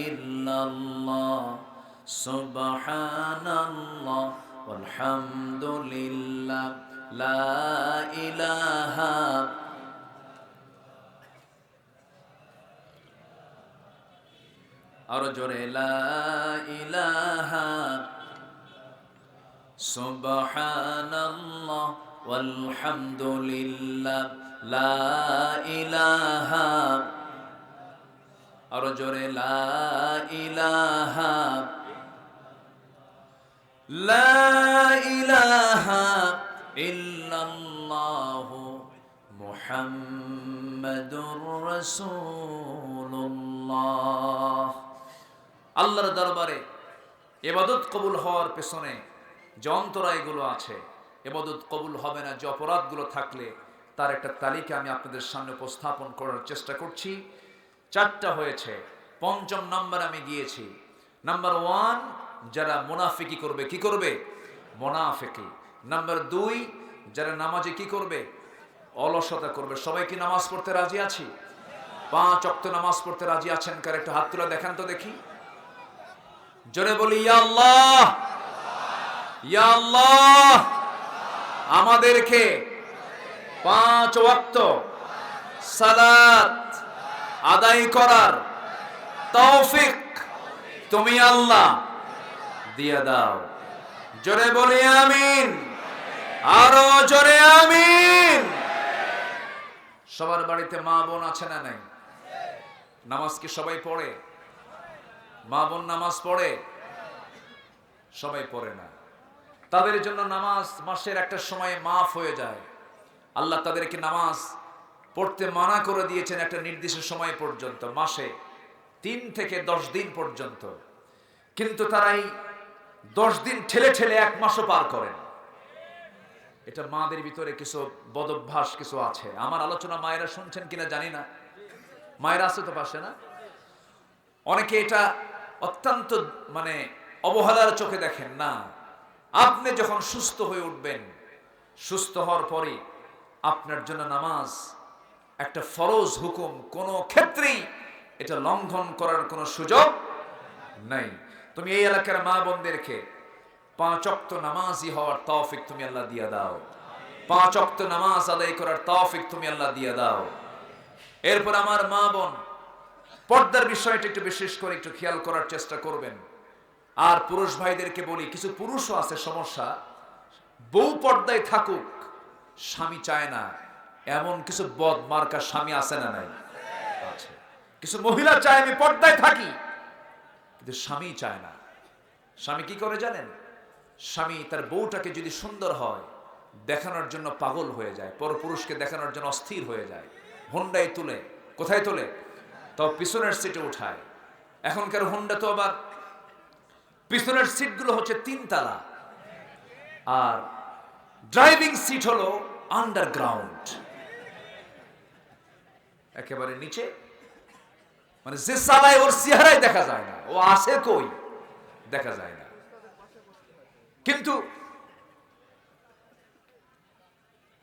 ইল্লাল্লাহ সুবহানাল্লাহ আলহামদুলিল্লাহ লা ইলাহা আরো জোরে লা ইলাহা সুবহানাল্লাহ ওয়ালহামদুলিল্লাহ লা ইলাহা আরো জোরে লা ইলাহা লা ইলাহা ইল্লাল্লাহু মুহাম্মাদুর রাসূলুল্লাহ। আল্লাহর দরবারে ইবাদত কবুল হওয়ার পেছনে যে অন্তরায়গুলো আছে, ইবাদত কবুল হবে না যে অপরাধগুলো থাকলে, তার একটা তালিকা আমি আপনাদের সামনে উপস্থাপন করার চেষ্টা করছি। 4টা হয়েছে, 5ম নাম্বার আমি গিয়েছি। নাম্বার 1, যারা মুনাফিকি করবে, কি করবে? মুনাফিকি। নাম্বার 2, যারা নামাজে কি করবে? অলসতা করবে। সবাই কি নামাজ পড়তে রাজি আছি? 5 ওয়াক্ত নামাজ পড়তে রাজি আছেন? কার একটা হাত তুলে দেখান তো দেখি। জোরে বলি ইয়া আল্লাহ, ইয়া আল্লাহ। আমাদেরকে 5 ওয়াক্ত সালাত আদায় করার তৌফিক তুমি আল্লাহ দিয়ে দাও। জোরে বলি আমিন, আরো জোরে আমিন। সবার বাড়িতে মা বোন আছে না নাই? নামাজ কি সবাই পড়ে? মা বোন নামাজ পড়ে? সবাই পড়ে না। তাদের জন্য নামাজ মাসের একটা সময় মাফ হয়ে যায়। আল্লাহ তাদেরকে নামাজ পড়তে মানা করে দিয়েছেন একটা নির্দিষ্ট সময় পর্যন্ত, মাসে 3 থেকে 10 দিন পর্যন্ত। কিন্তু তারা এই 10 দিন ঠেলে ঠেলে 1 মাসও পার করেন। এটা মাদের ভিতরে কিছু বদভ্যাস কিছু আছে। আমার আলোচনা মায়েরা শুনছেন কিনা জানি না, মায়েরা আছে তো পাশে না? অনেকে এটা অত্যন্ত অবহেলার চোখে দেখেন না। আপনি যখন সুস্থ হয়ে উঠবেন, সুস্থ হওয়ার পরে আপনার জন্য নামাজ একটা ফরজ হুকুম, কোন ক্ষেত্রেই এটা লঙ্ঘন করার কোনো সুযোগ নাই। তুমি এই এলাকার মা বোনদেরকে 5 ওয়াক্ত নামাজি হওয়ার তৌফিক তুমি আল্লাহ দিয়ে দাও। 5 ওয়াক্ত নামাজ আদায় করার তৌফিক তুমি আল্লাহ দিয়ে দাও। এরপর আমার মা বোন পর্দার বিষয়টা একটু বিশেষ করে একটু খেয়াল করার চেষ্টা করবেন। আর পুরুষ ভাইদেরকে বলি, কিছু পুরুষও আছে সমস্যা, বউ পর্দায় থাকুক, স্বামী চায় না, এমন কিছু বদ মার্কা স্বামী আছে না নাই? আছে। কিছু মহিলা চায় আমি পর্দায় থাকি, কিন্তু স্বামী চায় না। স্বামী কি করে জানেন? স্বামী তার বউটাকে যদি সুন্দর হয় দেখানোর জন্য পাগল হয়ে যায়, পরপুরুষকে দেখানোর জন্য অস্থির হয়ে যায়, হোন্ডায় তুলে, কোথায় তোলে? তাও পিছনের সিটে উঠায়। এখনকার হোন্ডা তো আবার পিছনের সিটগুলো হচ্ছে 3 তলা, আর ড্রাইভিং সিট হলো আন্ডারগ্রাউন্ড, একেবারে নিচে। যে চালায় ওর চেহারাই দেখা যায় না, ও আসে কই দেখা যায় না। কিন্তু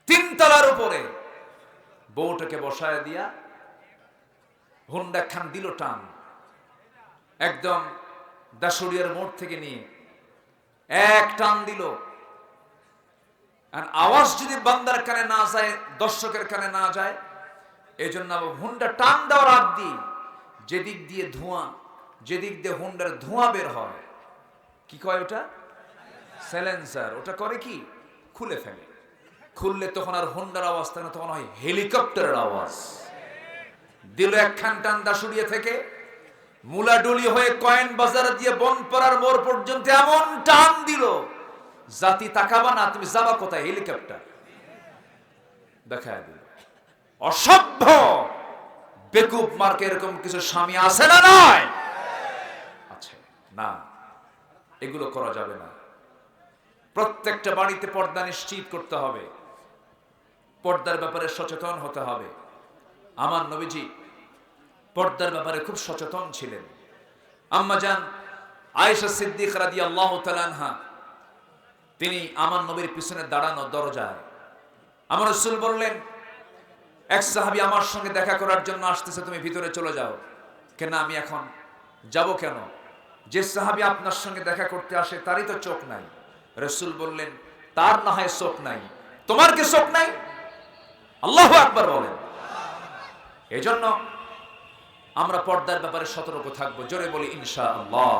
3 তলার উপরে বউটাকে বসায় দিয়া হোন্ডা খান দিল টান, একদম দাসুরিয়ার মোড় থেকে নিয়ে এক টান দিল। আর আওয়াজ যদি বান্দার কানে না যায়, দর্শকের কানে না যায়, এই জন্য হোন্ডা টান দেওয়ার আগ দিয়ে যেদিক দিয়ে ধোঁয়া, যেদিক দিয়ে হোন্ডার ধোঁয়া বের হয়, কি কয় ওটা? সাইলেন্সার। ওটা করে কি? খুলে ফেলে। খুললে তখন আর হোন্ডার আওয়াজ থাকে না, তখন হয় হেলিকপ্টারের আওয়াজ। দিল একখান টান দাসুরিয়া থেকে মুলাডুলি হয়ে কয়েন বাজার দিয়ে বনপাড়ার মোড় পর্যন্ত এমন টান দিল, জাতি তাকাবা না, তুমি যাবা কোথায়? হেলিকপ্টার দেখায় দিল। অসভ্য বেকুব মার্কে এরকম কিছু স্বামী আছে না নয়? আছে না? এগুলো করা যাবে না। প্রত্যেকটা বাড়িতে পর্দা নিশ্চিত করতে হবে, পর্দার ব্যাপারে সচেতন হতে হবে। আমার নবীজি পর্দার ব্যাপারে খুব সচেতন ছিলেন। আম্মা জান আয়েশা সিদ্দিকা রাদিয়াল্লাহু তাআলা আনহা, তিনি আমার নবীর পিছনে দাঁড়ানো দরজায়, আমার রাসূল বললেন, এক সাহাবী আমার সঙ্গে দেখা করার জন্য আসতেছে, তুমি ভিতরে চলে যাও। কেন? আমি এখন যাব কেন? যে সাহাবী আপনার সঙ্গে দেখা করতে আসে তারই তো চোখ নাই। রাসূল বললেন, তার না হয় চোখ নাই,
তোমার কি চোখ নাই? আল্লাহু আকবার বলেন। এই জন্য আমরা পর্দার ব্যাপারে সতর্ক থাকবো, জোরে বলি ইনশাআল্লাহ।